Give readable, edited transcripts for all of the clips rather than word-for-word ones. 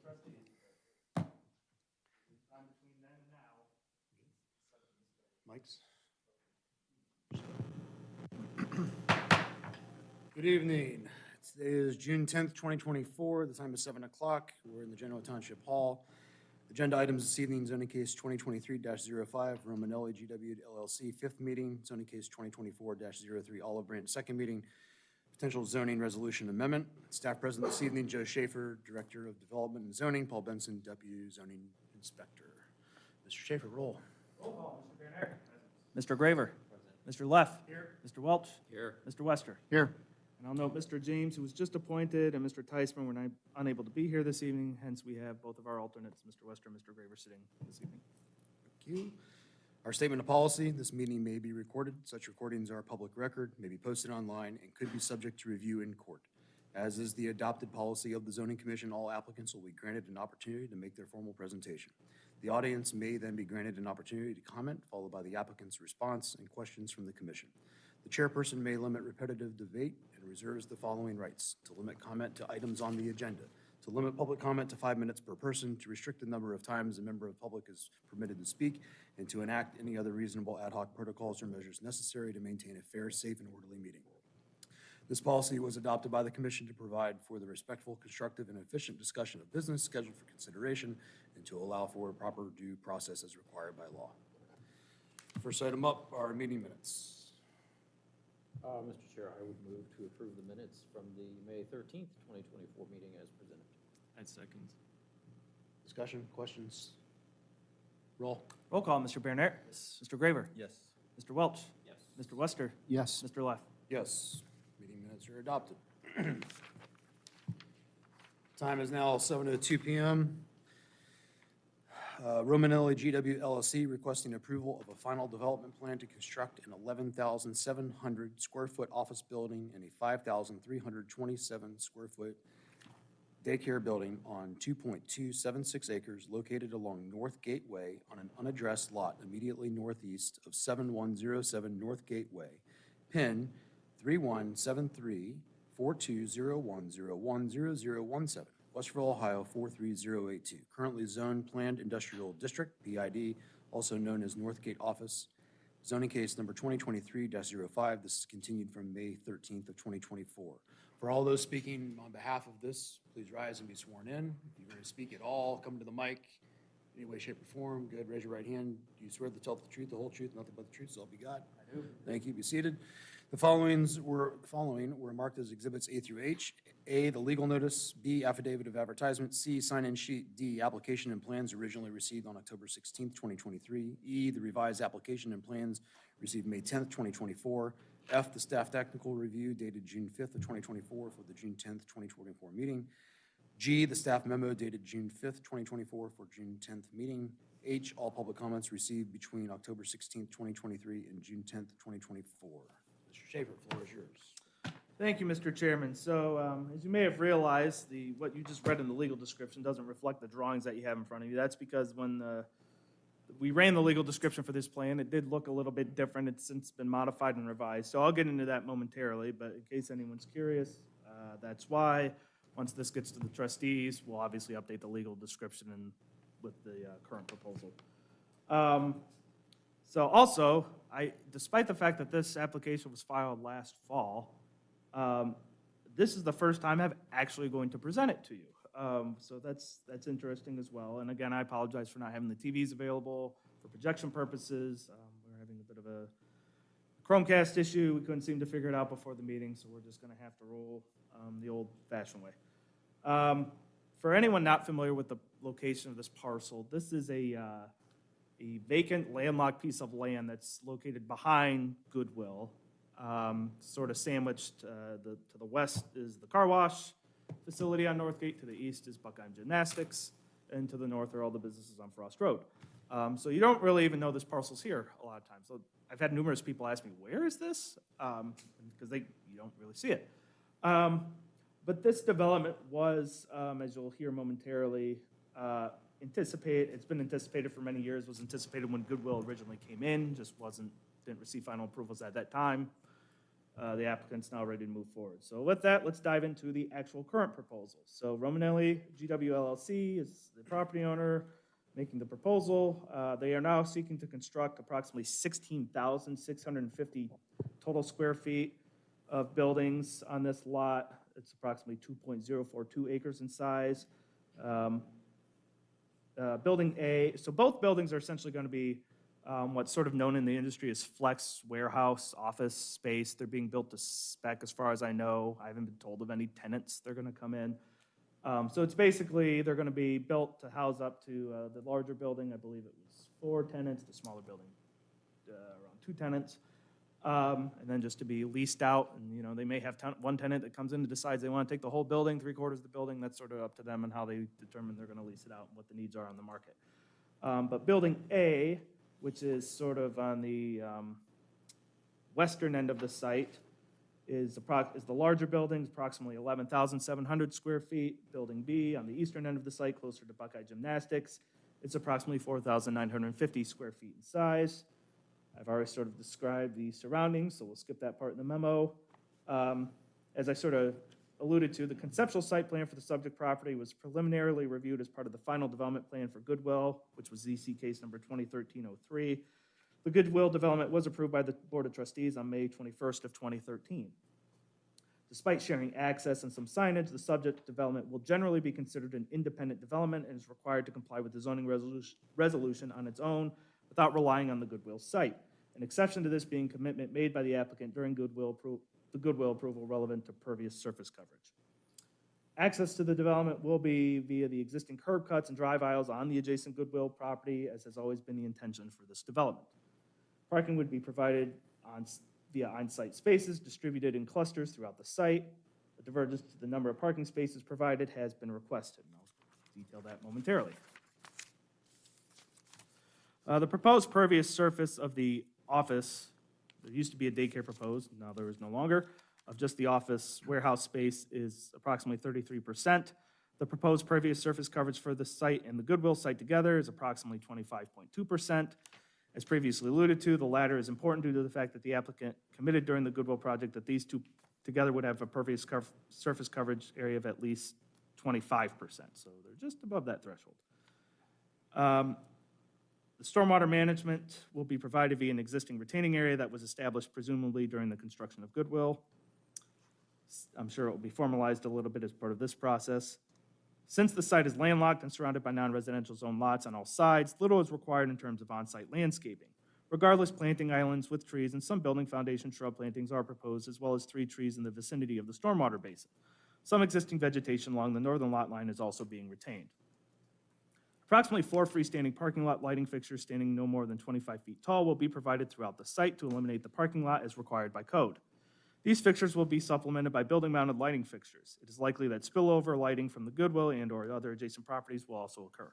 trustees. Time between then and Mics. Good evening. Today is June 10th, 2024. The time is 7 o'clock. We're in the Genoa Township Hall. Agenda items this evening, zoning case 2023-05, Romanelli GW LLC, fifth meeting, zoning case 2024-03, Olive Branch, second meeting, potential zoning resolution amendment. Staff present this evening, Joe Schaefer, Director of Development and Zoning, Paul Benson, Deputy Zoning Inspector. Mr. Schaefer, roll. roll call. Mr. Bernard. Mr. Graver. Mr. Leff. Here. Mr. Welch. Here. Mr. Wester. Here. And I'll note Mr. James, who was just appointed, and Mr. Tysman were unable to be here this evening, hence we have both of our alternates, Mr. Wester and Mr. Graver, sitting this evening. Thank you. Our statement of policy, this meeting may be recorded. Such recordings are public record, may be posted online, and could be subject to review in court. As is the adopted policy of the Zoning Commission, all applicants will be granted an opportunity to make their formal presentation. The audience may then be granted an opportunity to comment, followed by the applicant's response and questions from the commission. The chairperson may limit repetitive debate and reserves the following rights: to limit comment to items on the agenda, to limit public comment to 5 minutes per person, to restrict the number of times a member of the public is permitted to speak, and to enact any other reasonable ad hoc protocols or measures necessary to maintain a fair, safe, and orderly meeting. This policy was adopted by the commission to provide for the respectful, constructive, and efficient discussion of business scheduled for consideration and to allow for proper due process as required by law. First item up are meeting minutes. Mr. Chair, I would move to approve the minutes from the May 13th, 2024 meeting as presented. I'd second. Discussion, questions? Roll. Roll call, Mr. Bernard. Mr. Graver. Yes. Mr. Welch. Yes. Mr. Wester. Yes. Mr. Leff. Yes. Meeting minutes are adopted. Time is now 7:02 p.m. Romanelli GW LLC requesting approval of a final development plan to construct an 11,700 square foot office building and a 5,327 square foot daycare building on 2.276 acres located along North Gateway on an unaddressed lot immediately northeast of 7107 North Gateway, PIN 3173-4201010017. Westerville, Ohio 43082. Currently zoned Planned Industrial District, PID, also known as Northgate Office. Zoning case number 2023-05. This is continued from May 13th of 2024. For all those speaking on behalf of this, please rise and be sworn in. If you're going to speak at all, come to the mic. Any way, shape, or form. Good. Raise your right hand. Do you swear to tell the truth, the whole truth, nothing but the truth, so help you God? I do. Thank you. Be seated. The following were marked as exhibits A through H. A, the legal notice. B, affidavit of advertisement. C, sign-in sheet. D, application and plans originally received on October 16th, 2023. E, the revised application and plans received May 10th, 2024. F, the staff technical review dated June 5th of 2024 for the June 10th, 2024 meeting. G, the staff memo dated June 5th, 2024 for June 10th meeting. H, all public comments received between October 16th, 2023 and June 10th, 2024. Mr. Schaefer, floor is yours. Thank you, Mr. Chairman. So as you may have realized, what you just read in the legal description doesn't reflect the drawings that you have in front of you. That's because when we ran the legal description for this plan, it did look a little bit different. It's since been modified and revised. So I'll get into that momentarily, but in case anyone's curious, that's why. Once this gets to the trustees, we'll obviously update the legal description and with the current proposal. So also, despite the fact that this application was filed last fall, this is the first time I'm actually going to present it to you. So that's interesting as well. And again, I apologize for not having the TVs available for projection purposes. We're having a bit of a Chromecast issue. We couldn't seem to figure it out before the meeting, so we're just going to have to roll the old-fashioned way. For anyone not familiar with the location of this parcel, this is a vacant landlocked piece of land that's located behind Goodwill, sort of sandwiched. To the west is the car wash facility on Northgate, to the east is Buckheim Gymnastics, and to the north are all the businesses on Frost Road. So you don't really even know this parcel's here a lot of times. So I've had numerous people ask me, where is this? Because you don't really see it. But this development was, as you'll hear momentarily, it's been anticipated for many years, was anticipated when Goodwill originally came in, just didn't receive final approvals at that time. The applicant's now ready to move forward. So with that, let's dive into the actual current proposal. So Romanelli GW LLC is the property owner making the proposal. They are now seeking to construct approximately 16,650 total square feet of buildings on this lot. It's approximately 2.042 acres in size. Building A, so both buildings are essentially going to be what's sort of known in the industry as flex warehouse office space. They're being built to spec as far as I know. I haven't been told of any tenants that are going to come in. So it's basically, they're going to be built to house up to the larger building. I believe it was 4 tenants, the smaller building around 2 tenants. And then just to be leased out, and they may have one tenant that comes in and decides they want to take the whole building, 3/4 of the building. That's sort of up to them and how they determine they're going to lease it out and what the needs are on the market. But building A, which is sort of on the western end of the site, is the larger building, approximately 11,700 square feet. Building B on the eastern end of the site, closer to Buckeye Gymnastics, it's approximately 4,950 square feet in size. I've already sort of described the surroundings, so we'll skip that part in the memo. As I sort of alluded to, the conceptual site plan for the subject property was preliminarily reviewed as part of the final development plan for Goodwill, which was ZC case number 2013-03. The Goodwill development was approved by the Board of Trustees on May 21st of 2013. Despite sharing access and some signage, the subject development will generally be considered an independent development and is required to comply with the zoning resolution on its own without relying on the Goodwill site. An exception to this being commitment made by the applicant during the Goodwill approval relevant to pervious surface coverage. Access to the development will be via the existing curb cuts and drive aisles on the adjacent Goodwill property, as has always been the intention for this development. Parking would be provided via on-site spaces distributed in clusters throughout the site. A divergence to the number of parking spaces provided has been requested, and I'll detail that momentarily. The proposed pervious surface of the office, there used to be a daycare proposed, now there is no longer, of just the office warehouse space is approximately 33%. The proposed pervious surface coverage for the site and the Goodwill site together is approximately 25.2%. As previously alluded to, the latter is important due to the fact that the applicant committed during the Goodwill project that these two together would have a pervious surface coverage area of at least 25%. So they're just above that threshold. The stormwater management will be provided via an existing retaining area that was established presumably during the construction of Goodwill. I'm sure it will be formalized a little bit as part of this process. Since the site is landlocked and surrounded by non-residential zone lots on all sides, little is required in terms of on-site landscaping. Regardless, planting islands with trees and some building foundation shrub plantings are proposed, as well as 3 trees in the vicinity of the stormwater basin. Some existing vegetation along the northern lot line is also being retained. Approximately 4 freestanding parking lot lighting fixtures standing no more than 25 feet tall will be provided throughout the site to eliminate the parking lot as required by code. These fixtures will be supplemented by building-mounted lighting fixtures. It is likely that spillover lighting from the Goodwill and/or other adjacent properties will also occur.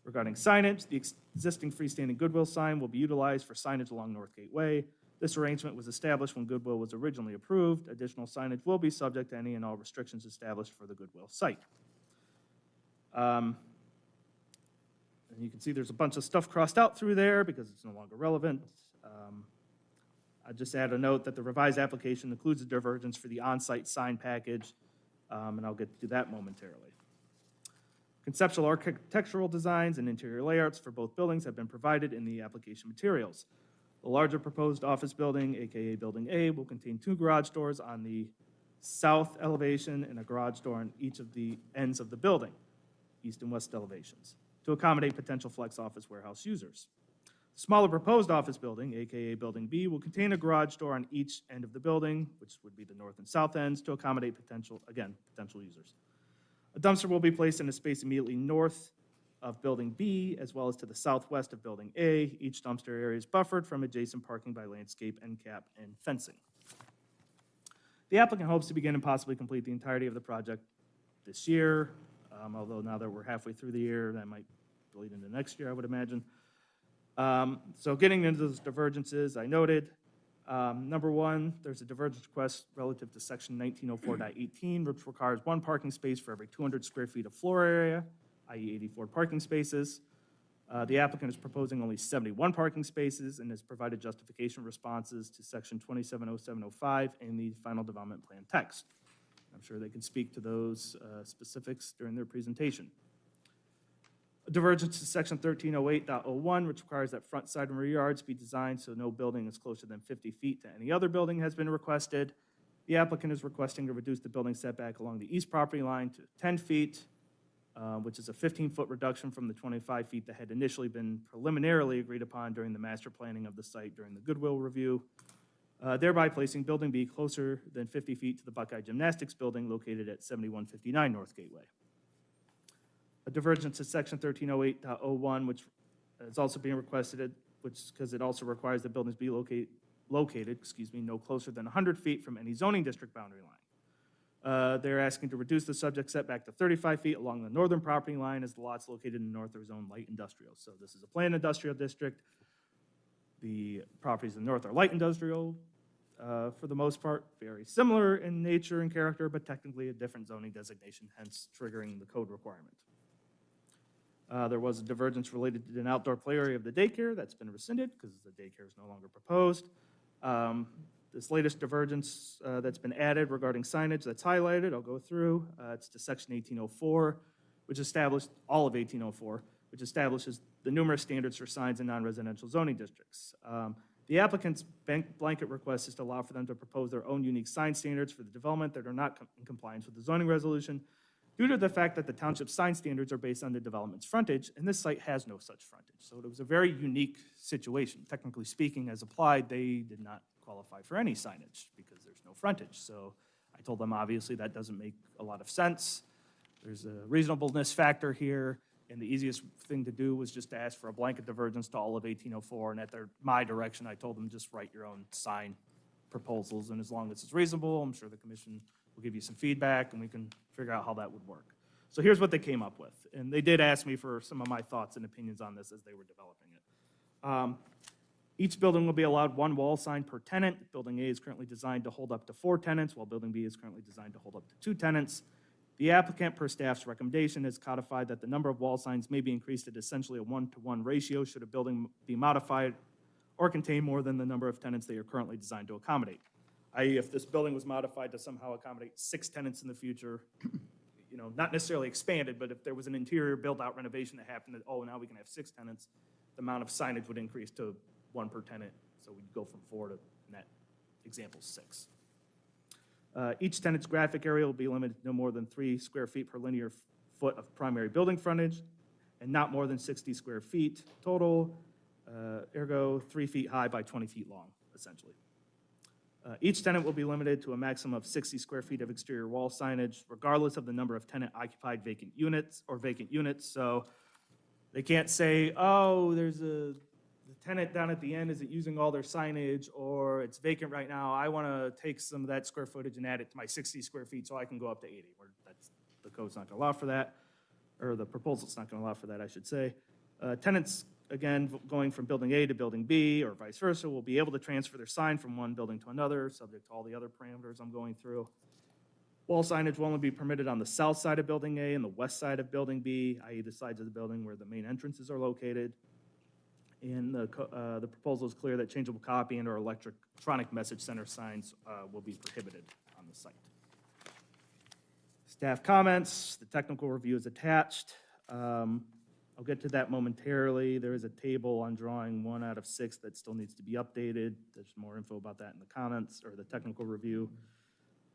Regarding signage, the existing freestanding Goodwill sign will be utilized for signage along Northgate Way. This arrangement was established when Goodwill was originally approved. Additional signage will be subject to any and all restrictions established for the Goodwill site. And you can see there's a bunch of stuff crossed out through there because it's no longer relevant. I just add a note that the revised application includes a divergence for the on-site sign package, and I'll get to that momentarily. Conceptual architectural designs and interior layouts for both buildings have been provided in the application materials. The larger proposed office building, AKA Building A, will contain 2 garage doors on the south elevation and a garage door on each of the ends of the building, east and west elevations, to accommodate potential flex office warehouse users. The smaller proposed office building, AKA Building B, will contain a garage door on each end of the building, which would be the north and south ends, to accommodate potential users. A dumpster will be placed in a space immediately north of Building B, as well as to the southwest of Building A. Each dumpster area is buffered from adjacent parking by landscape, end cap, and fencing. The applicant hopes to begin and possibly complete the entirety of the project this year, although now that we're halfway through the year, that might bleed into next year, I would imagine. So getting into those divergences, I noted, number 1, there's a divergence request relative to section 1904.18, which requires 1 parking space for every 200 square feet of floor area, i.e. 84 parking spaces. The applicant is proposing only 71 parking spaces and has provided justification responses to section 270705 in the final development plan text. I'm sure they can speak to those specifics during their presentation. A divergence to section 1308.01, which requires that front, side, and rear yards be designed so no building is closer than 50 feet to any other building, has been requested. The applicant is requesting to reduce the building setback along the east property line to 10 feet, which is a 15-foot reduction from the 25 feet that had initially been preliminarily agreed upon during the master planning of the site during the Goodwill review, thereby placing Building B closer than 50 feet to the Buckeye Gymnastics Building located at 7159 North Gateway. A divergence to section 1308.01, which is also being requested, because it also requires that buildings be located, no closer than 100 feet from any zoning district boundary line. They're asking to reduce the subject setback to 35 feet along the northern property line as the lots located in the north are zoned light industrial. So this is a planned industrial district. The properties in the north are light industrial, for the most part, very similar in nature and character, but technically a different zoning designation, hence triggering the code requirement. There was a divergence related to an outdoor play area of the daycare that's been rescinded because the daycare is no longer proposed. This latest divergence that's been added regarding signage that's highlighted, I'll go through. It's to section 1804, which established, all of 1804, which establishes the numerous standards for signs in non-residential zoning districts. The applicant's blanket request is to allow for them to propose their own unique sign standards for the development that are not in compliance with the zoning resolution due to the fact that the township's sign standards are based on the development's frontage, and this site has no such frontage. So it was a very unique situation. Technically speaking, as applied, they did not qualify for any signage because there's no frontage. So I told them, obviously, that doesn't make a lot of sense. There's a reasonableness factor here, and the easiest thing to do was just to ask for a blanket divergence to all of 1804, and at my direction, I told them just write your own sign proposals, and as long as it's reasonable, I'm sure the commission will give you some feedback, and we can figure out how that would work. So here's what they came up with, and they did ask me for some of my thoughts and opinions on this as they were developing it. Each building will be allowed one wall sign per tenant. Building A is currently designed to hold up to 4 tenants, while Building B is currently designed to hold up to 2 tenants. The applicant, per staff's recommendation, has codified that the number of wall signs may be increased at essentially a 1-to-1 ratio should a building be modified or contain more than the number of tenants they are currently designed to accommodate. I.e., if this building was modified to somehow accommodate 6 tenants in the future, not necessarily expanded, but if there was an interior build-out renovation that happened, that, now we can have 6 tenants, the amount of signage would increase to 1 per tenant. So we'd go from 4 to, in that example, 6. Each tenant's graphic area will be limited to no more than 3 square feet per linear foot of primary building frontage and not more than 60 square feet total, ergo 3 feet high by 20 feet long, essentially. Each tenant will be limited to a maximum of 60 square feet of exterior wall signage, regardless of the number of tenant-occupied vacant units. So they can't say, there's the tenant down at the end isn't using all their signage, or it's vacant right now. I want to take some of that square footage and add it to my 60 square feet so I can go up to 80. The code's not going to allow for that, or the proposal's not going to allow for that, I should say. Tenants, again, going from Building A to Building B or vice versa, will be able to transfer their sign from one building to another, subject to all the other parameters I'm going through. Wall signage will only be permitted on the south side of Building A and the west side of Building B, i.e. the sides of the building where the main entrances are located. And the proposal is clear that changeable copy and/or electronic message center signs will be prohibited on the site. Staff comments, the technical review is attached. I'll get to that momentarily. There is a table on drawing 1 out of 6 that still needs to be updated. There's more info about that in the comments or the technical review.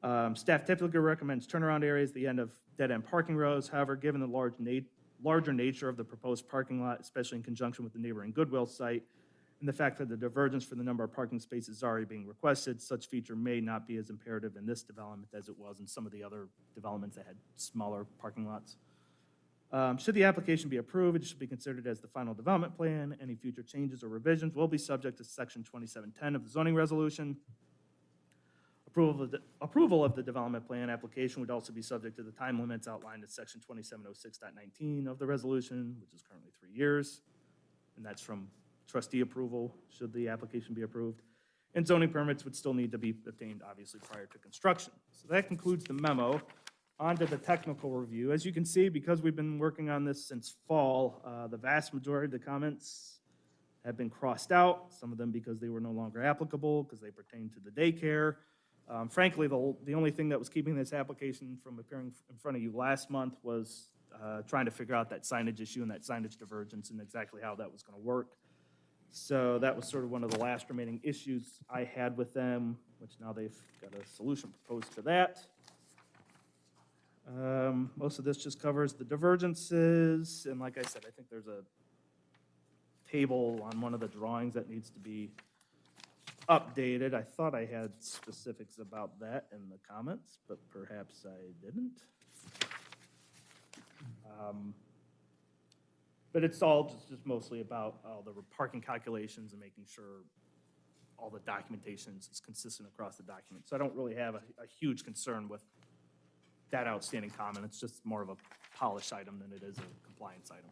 Staff typically recommends turnaround areas at the end of dead-end parking rows. However, given the larger nature of the proposed parking lot, especially in conjunction with the neighboring Goodwill site, and the fact that the divergence for the number of parking spaces is already being requested, such feature may not be as imperative in this development as it was in some of the other developments that had smaller parking lots. Should the application be approved, it should be considered as the final development plan. Any future changes or revisions will be subject to section 2710 of the zoning resolution. Approval of the development plan application would also be subject to the time limits outlined in section 2706.19 of the resolution, which is currently 3 years. And that's from trustee approval, should the application be approved. And zoning permits would still need to be obtained, obviously, prior to construction. So that concludes the memo. On to the technical review. As you can see, because we've been working on this since fall, the vast majority of the comments have been crossed out, some of them because they were no longer applicable, because they pertain to the daycare. Frankly, the only thing that was keeping this application from appearing in front of you last month was trying to figure out that signage issue and that signage divergence and exactly how that was going to work. So that was sort of one of the last remaining issues I had with them, which now they've got a solution proposed to that. Most of this just covers the divergences, and like I said, I think there's a table on one of the drawings that needs to be updated. I thought I had specifics about that in the comments, but perhaps I didn't. But it's all just mostly about the parking calculations and making sure all the documentation is consistent across the document. So I don't really have a huge concern with that outstanding comment. It's just more of a polish item than it is a compliance item.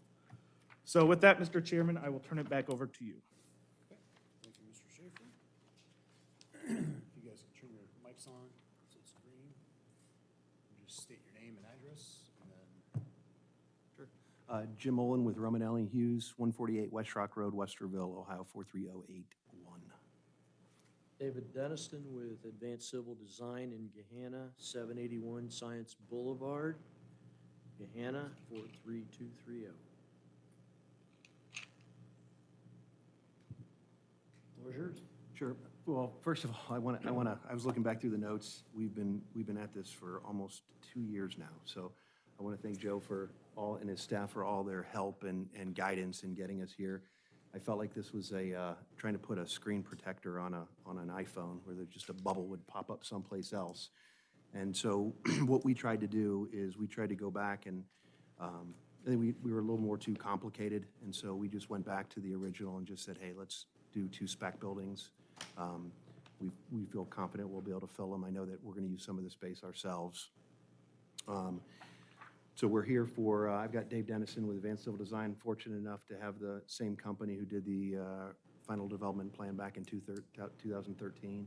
So with that, Mr. Chairman, I will turn it back over to you. Thank you, Mr. Schaefer. If you guys can turn your mics on, so it's green. And just state your name and address, and then Jim Olin with Romanelli Hughes, 148 West Rock Road, Westerville, Ohio, 43081. David Denniston with Advanced Civil Design in Gahanna, 781 Science Boulevard, Gahanna, 43230. Floor is yours. Sure. Well, first of all, I was looking back through the notes. We've been at this for almost 2 years now. So I want to thank Joe and his staff for all their help and guidance in getting us here. I felt like this was trying to put a screen protector on an iPhone where there's just a bubble would pop up someplace else. And so what we tried to do is we tried to go back and I think we were a little more too complicated. And so we just went back to the original and just said, hey, let's do 2 spec buildings. We feel confident we'll be able to fill them. I know that we're going to use some of the space ourselves. So we're here for, I've got Dave Dennison with Advanced Civil Design, fortunate enough to have the same company who did the final development plan back in 2013.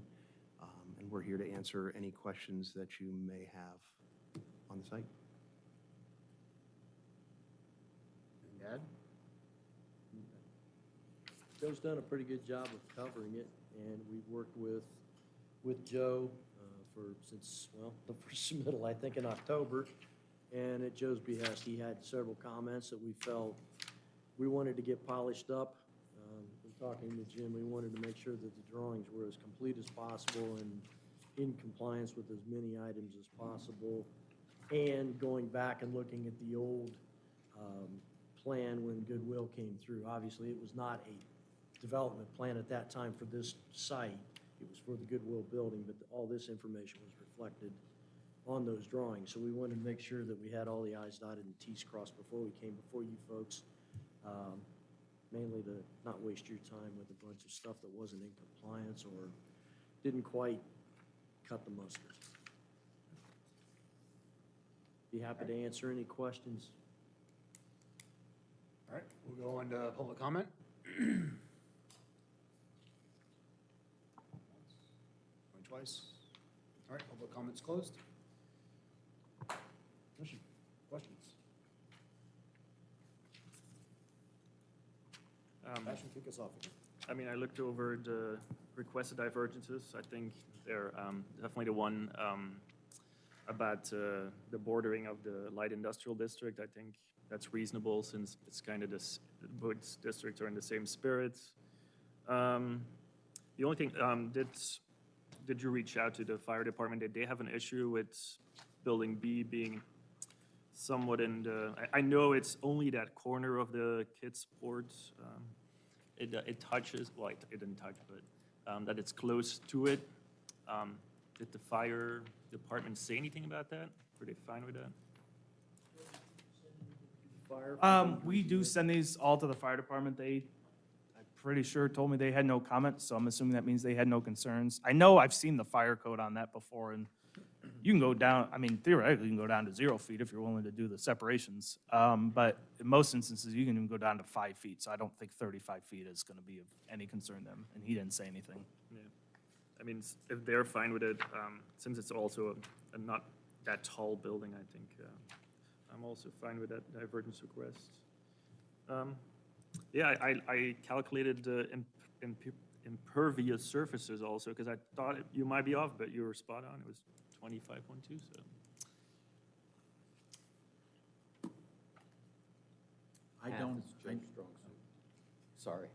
And we're here to answer any questions that you may have on the site. Dad? Joe's done a pretty good job of covering it, and we've worked with Joe since the first submittal, I think, in October. And at Joe's behest, he had several comments that we felt we wanted to get polished up. In talking to Jim, we wanted to make sure that the drawings were as complete as possible and in compliance with as many items as possible. And going back and looking at the old plan when Goodwill came through. Obviously, it was not a development plan at that time for this site. It was for the Goodwill building, but all this information was reflected on those drawings. So we wanted to make sure that we had all the i's dotted and t's crossed before we came before you folks, mainly to not waste your time with a bunch of stuff that wasn't in compliance or didn't quite cut the mustard. Be happy to answer any questions. All right, we'll go on to public comment. Going twice. All right, public comment's closed. Questions? Ashton, kick us off again. I mean, I looked over the requested divergences. I think they're definitely the one about the bordering of the light industrial district. I think that's reasonable since it's kind of this, both districts are in the same spirit. The only thing, did you reach out to the fire department? Did they have an issue with building B being somewhat in the, I know it's only that corner of the kids' ports. It touches, well, it didn't touch, but that it's close to it. Did the fire department say anything about that? Were they fine with that? We do send these all to the fire department. I'm pretty sure told me they had no comments, so I'm assuming that means they had no concerns. I know I've seen the fire code on that before, and you can go down, I mean, theoretically, you can go down to 0 feet if you're willing to do the separations. But in most instances, you can even go down to 5 feet, so I don't think 35 feet is gonna be of any concern to them, and he didn't say anything. Yeah. I mean, if they're fine with it, since it's also a not that tall building, I think. I'm also fine with that divergence request. Yeah, I calculated the impervious surfaces also, because I thought you might be off, but you were spot on. It was 25.2, so. I don't, sorry.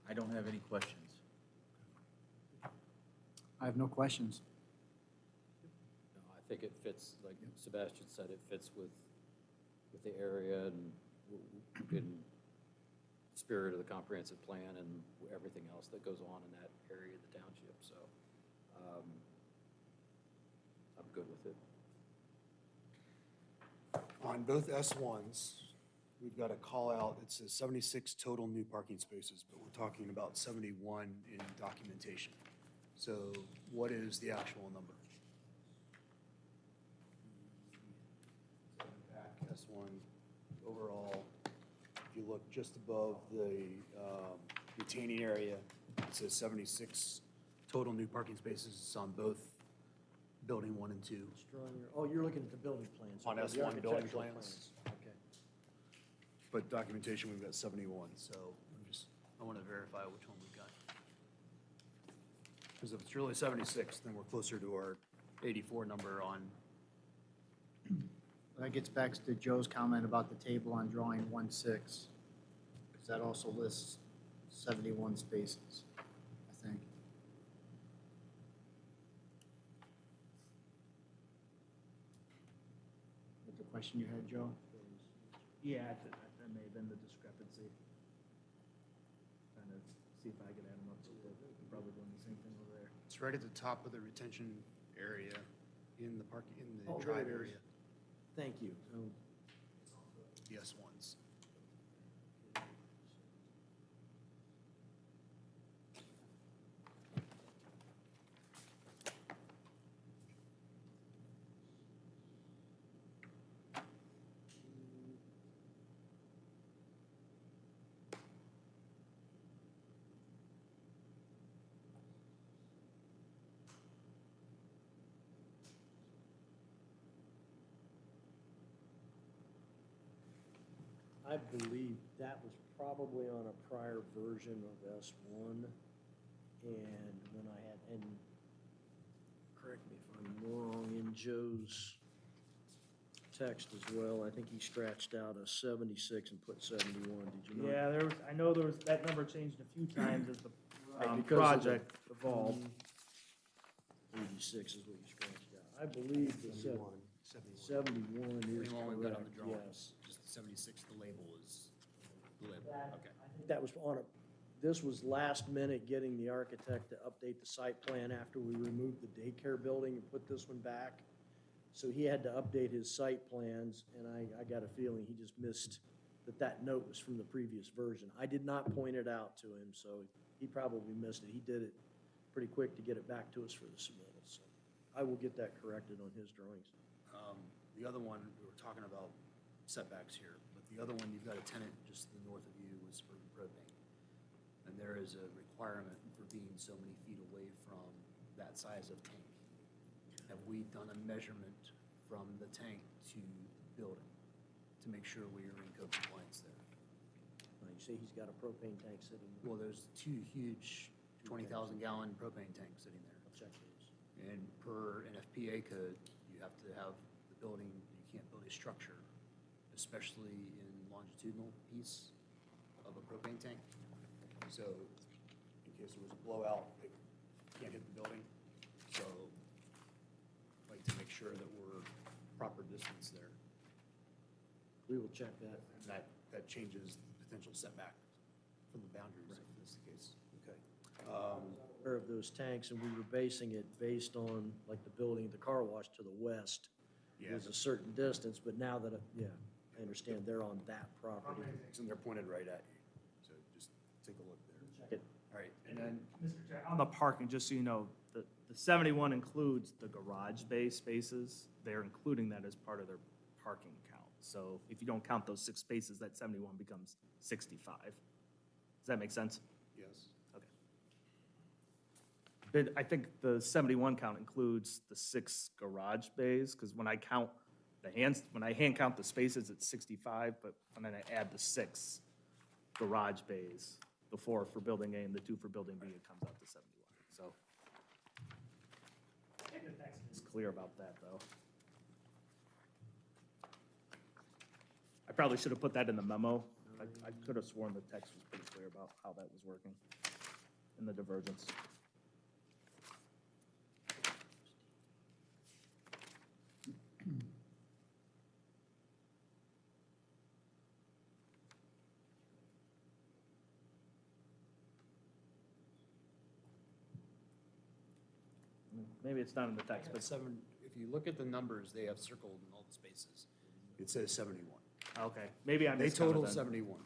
I don't have any questions. I have no questions. No, I think it fits, like Sebastian said, it fits with the area and in spirit of the comprehensive plan and everything else that goes on in that area of the township, so I'm good with it. On both S1s, we've got a call out, it says 76 total new parking spaces, but we're talking about 71 in documentation. So what is the actual number? Back S1, overall, if you look just above the retaining area, it says 76 total new parking spaces. It's on both building 1 and 2. Oh, you're looking at the building plans. On okay, the S1 building architectural plans. Okay. But documentation, we've got 71, so I want to verify which one we've got. Because if it's really 76, then we're closer to our 84 number on, That gets back to Joe's comment about the table on drawing 1-6, because that also lists 71 spaces, I think. What the question you had, Joe? Yeah, that may have been the discrepancy. Trying to see if I could add them up, so we're probably doing the same thing over there. it's right at the top of the retention area in the park, in Oh, the there drive it is. area, Thank you. the S1s. I believe that was probably on a prior version of S1. And when I had, and correct me if I'm wrong, in Joe's text as well, I think he scratched out a 76 and put 71. Did you know? Yeah, I know that number changed a few times as the Right, because of the- project evolved. 86 is what you scratched out. I believe the 71 is 71 we've got on the correct, drawing. yes. Just the 76, the label is, the label, okay. I think that was on a, this was last minute getting the architect to update the site plan after we removed the daycare building and put this one back. So he had to update his site plans, and I got a feeling he just missed that note was from the previous version. I did not point it out to him, so he probably missed it. He did it pretty quick to get it back to us for the submittal, so I will get that corrected on his drawings. The other one, we were talking about setbacks here, but the other one, you've got a tenant just to the north of you with Suburban Propane. And there is a requirement for being so many feet away from that size of tank. Have we done a measurement from the tank to the building to make sure we are in code compliance there? You say he's got a propane tank sitting there. Well, there's 2 huge 20,000 gallon propane tanks sitting there. I'll check those. And per NFPA code, you have to have the building, you can't build a structure, especially in longitudinal piece of a propane tank. So in case there was a blowout, it can't hit the building. So like to make sure that we're proper distance there. We will check that. And that changes the potential setback from the boundaries if this is the case. Okay. Aware of those tanks, and we were basing it based on, like, the building, the car wash to the west. Yeah. Is a certain distance, but now that, yeah, I understand they're on that property. And they're pointed right at you. So just take a look there. Check it. All right, and then Mr. Chair, on the parking, just so you know, the 71 includes the garage bay spaces. They're including that as part of their parking count. So if you don't count those 6 spaces, that 71 becomes 65. Does that make sense? yes. Okay. But I think the 71 count includes the 6 garage bays, because when I count when I hand count the spaces, it's 65, but when I add the 6 garage bays, the 4 for building A and the 2 for building B, it comes out to 71, so. I think the text is clear about that, though. I probably should have put that in the memo. I could have sworn the text was pretty clear about how that was working in the divergence. Maybe it's not in the text, but, If you look at the numbers, they have circled in all the spaces. It says 71. okay, maybe I They miscounted total then. 71.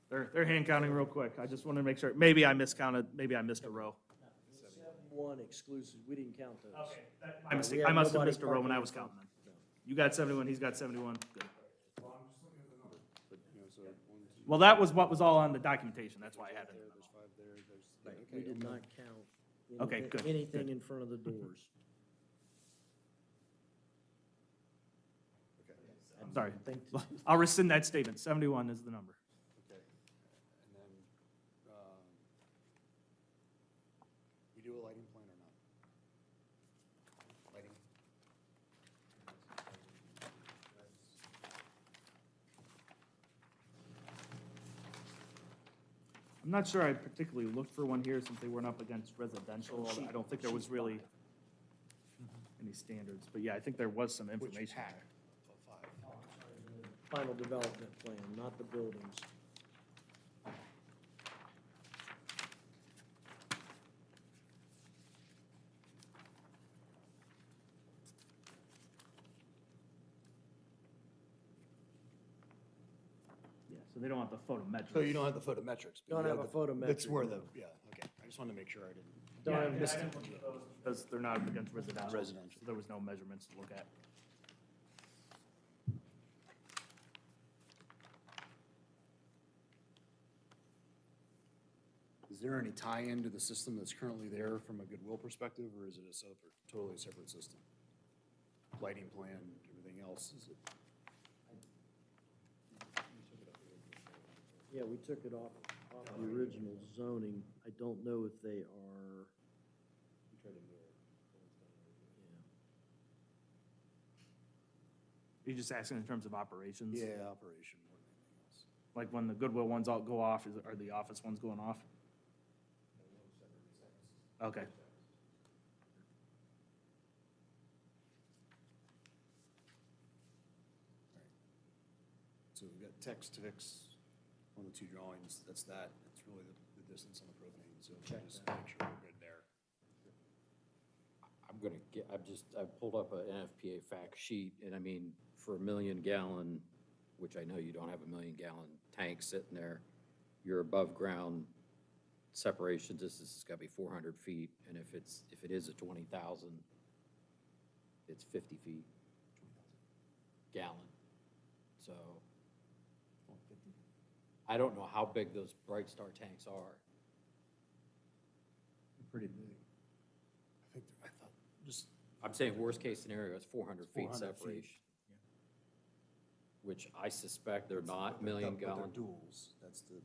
They're hand counting real quick. I just wanted to make sure. Maybe I miscounted, maybe I missed a row. 71 exclusive, we didn't count those. My mistake. We I have must have nobody missed a row when parking I in was front. counting then. You got 71, he's got 71. Good. Well, that was what was all on the documentation. That's why I had it in the memo. Right, we did not count Okay, anything- good, anything good. in front of the doors. I'm sorry. I think I'll rescind that statement. 71 is the number. Okay. And then, we do a lighting plan or not? Lighting? I'm not sure I particularly looked for one here since they weren't up against residential. I don't think there was really any standards, but yeah, I think there was some information there. final development plan, not the buildings. Yeah, so they don't have the photometrics. So you don't have the photometrics? but Don't you have a the- photometric, That's where no. the, yeah, okay. I just wanted to make sure I didn't. Don't Yeah, have I this- didn't look for those because they're not up against residential. Residential. So there was no measurements to look at. Is there any tie-in to the system that's currently there from a Goodwill perspective, or is it a separate, totally separate system? Lighting plan, everything else, is it? Yeah, we took it off the original zoning. I don't know if they are. You're just asking in terms of operations? Yeah, operation more than anything else. Like when the Goodwill ones all go off, are the office ones going off? Okay. So we've got text to fix on the two drawings, that's that, it's really the distance on the propane, so Check just that. make sure we're good there. I'm gonna get, I pulled up an NFPA fact sheet, and I mean, for a 1,000,000-gallon, which I know you don't have a 1,000,000-gallon tank sitting there, your above-ground separation distance has gotta be 400 feet, and if it is a 20,000, it's 50 feet gallon. So, I don't know how big those Bright Star tanks are. Pretty big. I think, I thought, just, I'm saying worst-case scenario is 400 feet 400 feet. separation. Which I suspect they're not but they're 1,000,000-gallon. duals, that's the,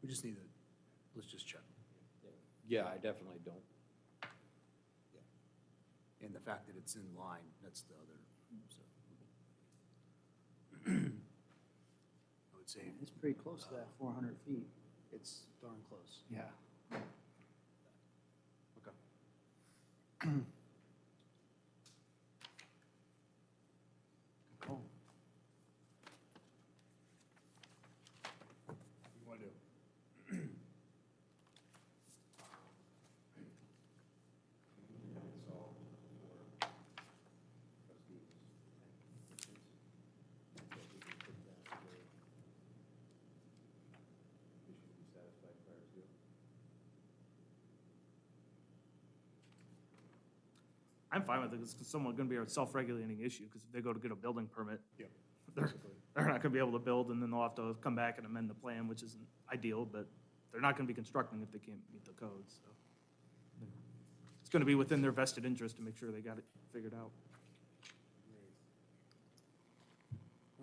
we just need to, let's just check. Yeah, I definitely don't. And the fact that it's in line, that's the other, so. I would say, It's pretty close to that 400 feet. It's darn close. Yeah. okay. Good call. What do you want to do? I'm fine with it, because it's somewhat gonna be a self-regulating issue, because if they go to get a building permit, Yep. they're not gonna be able to build, and then they'll have to come back and amend the plan, which isn't ideal, but they're not gonna be constructing if they can't meet the codes, so. It's gonna be within their vested interest to make sure they got it figured out.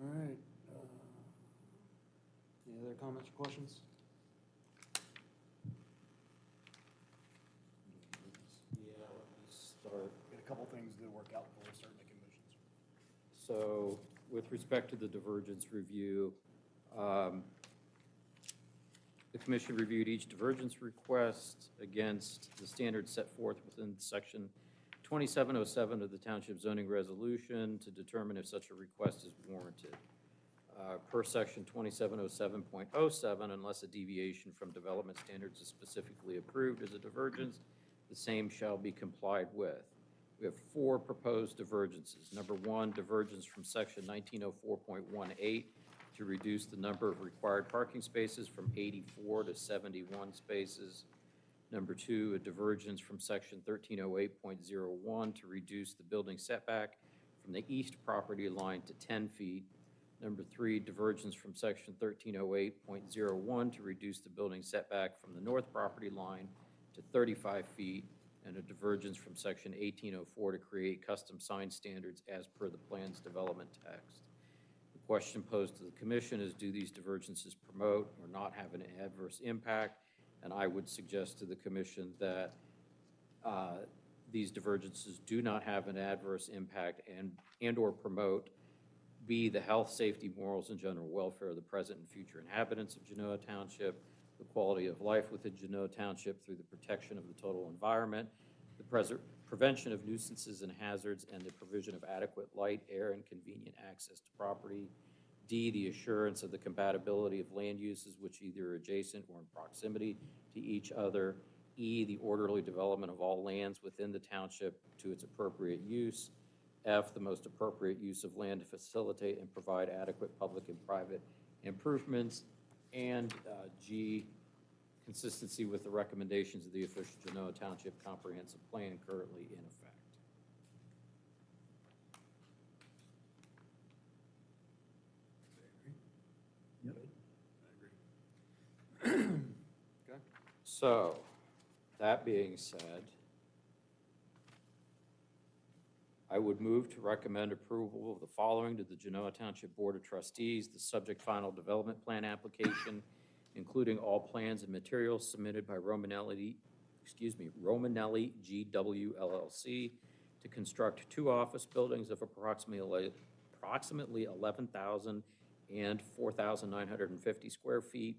All right. Any other comments or questions? Yeah, let me start. Got a couple things to work out before we start making motions. So with respect to the divergence review, the commission reviewed each divergence request against the standards set forth within section 2707 of the Township Zoning Resolution to determine if such a request is warranted. Per section 2707.07, unless a deviation from development standards is specifically approved as a divergence, the same shall be complied with. We have 4 proposed divergences. Number 1, divergence from section 1904.18 to reduce the number of required parking spaces from 84 to 71 spaces. Number 2, a divergence from section 1308.01 to reduce the building setback from the east property line to 10 feet. Number 3, divergence from section 1308.01 to reduce the building setback from the north property line to 35 feet. And a divergence from section 1804 to create custom sign standards as per the plan's development text. The question posed to the commission is, do these divergences promote or not have an adverse impact? And I would suggest to the commission that these divergences do not have an adverse impact and/or promote, B, the health, safety, morals, and general welfare of the present and future inhabitants of Genoa Township, the quality of life within Genoa Township through the protection of the total environment, the prevention of nuisances and hazards, and the provision of adequate light, air, and convenient access to property. D, the assurance of the compatibility of land uses which either are adjacent or in proximity to each other. E, the orderly development of all lands within the township to its appropriate use. F, the most appropriate use of land to facilitate and provide adequate public and private improvements. And G, consistency with the recommendations of the official Genoa Township Comprehensive Plan currently in effect. So, that being said, I would move to recommend approval of the following to the Genoa Township Board of Trustees: the subject final development plan application, including all plans and materials submitted by Romanelli GW LLC to construct 2 office buildings of approximately 11,000 and 4,950 square feet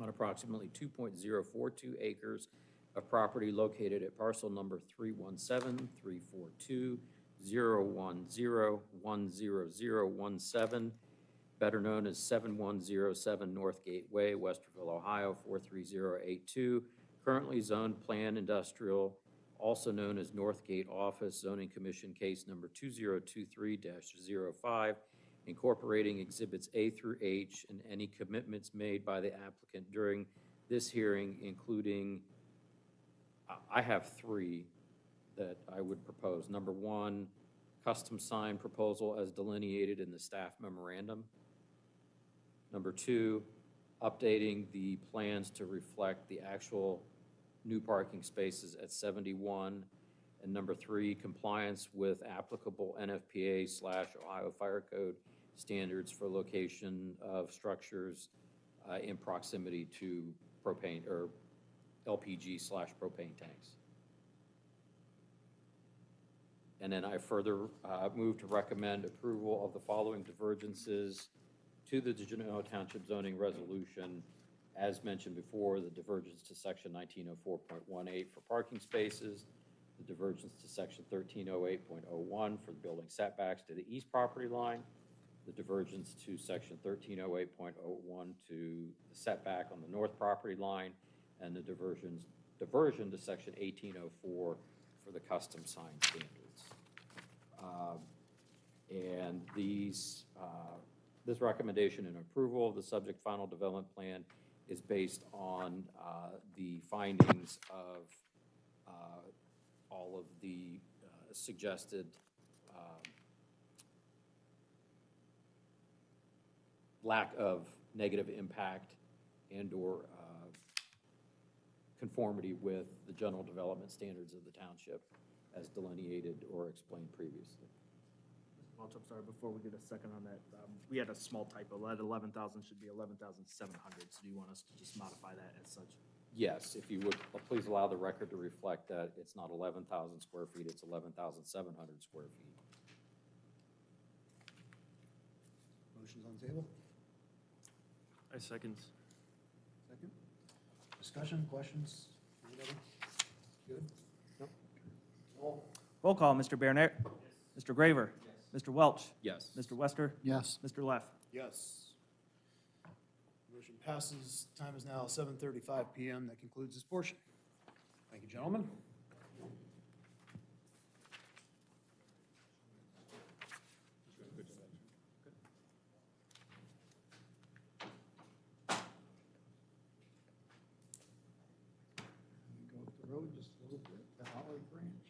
on approximately 2.042 acres of property located at parcel number 317-342-010-10017, better known as 7107 North Gateway, Westerville, Ohio 43082, currently zoned plan industrial, also known as Northgate Office, Zoning Commission Case Number 2023-05, incorporating Exhibits A through H and any commitments made by the applicant during this hearing, including, I have 3 that I would propose. Number 1, custom sign proposal as delineated in the staff memorandum. Number 2, updating the plans to reflect the actual new parking spaces at 71. And number 3, compliance with applicable NFPA/Ohio Fire Code standards for location of structures in proximity to propane or LPG/propane tanks. And then I further move to recommend approval of the following divergences to the Genoa Township Zoning Resolution. As mentioned before, the divergence to section 1904.18 for parking spaces, the divergence to section 1308.01 for the building setbacks to the east property line, the divergence to section 1308.01 to the setback on the north property line, and the diversion to section 1804 for the custom sign standards. And this recommendation and approval of the subject final development plan is based on the findings of all of the suggested lack of negative impact and/or conformity with the general development standards of the township as delineated or explained previously. Mr. Welch, I'm sorry, before we get a second on that, we had a small typo. That 11,000 should be 11,700. So do you want us to just modify that as such? Yes, if you would, please allow the record to reflect that it's not 11,000 square feet, it's 11,700 square feet. Motion's on the table. I second. Second. Discussion, questions? Anybody? Good? Roll call, Mr. Bernert. Mr. Graver. Mr. Welch. Yes. Mr. Wester. Yes. Mr. Leff. Yes. Motion passes. Time is now 7:35 PM. That concludes this portion. Thank you, gentlemen. Go up the road just a little bit, to Holly Branch.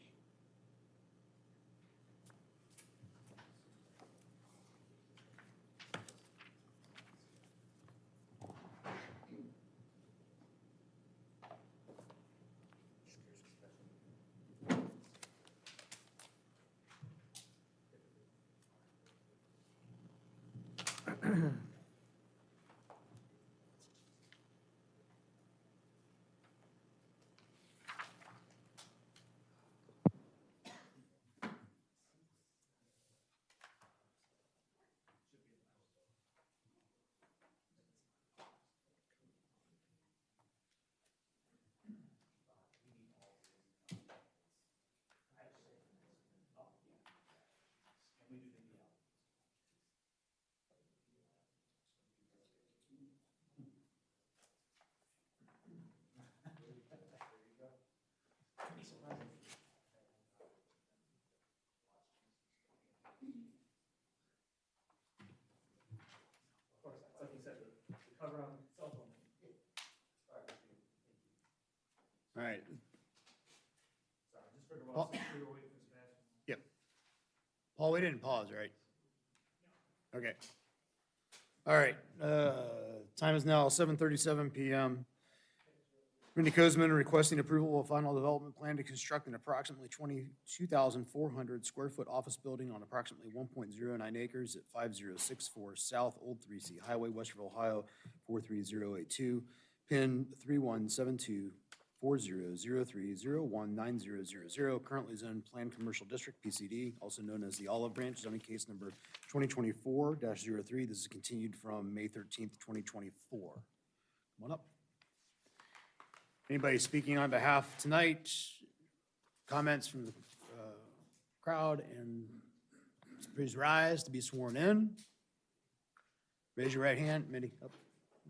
All right. Paul- Yep. Paul, we didn't pause, right? Okay. All right, time is now 7:37 PM. Randy Kozman requesting approval of final development plan to construct an approximately 22,400 square foot office building on approximately 1.09 acres at 5064 South Old 3C Highway, Westerville, Ohio, 43082, PIN 31724003019000, currently zoned Planned Commercial District, PCD, also known as the Olive Branch, zoning case number 2024-03. This is continued from May 13th, 2024. Come on up. Anybody speaking on behalf tonight? Comments from the crowd, and please rise to be sworn in. Raise your right hand, Mindy, up.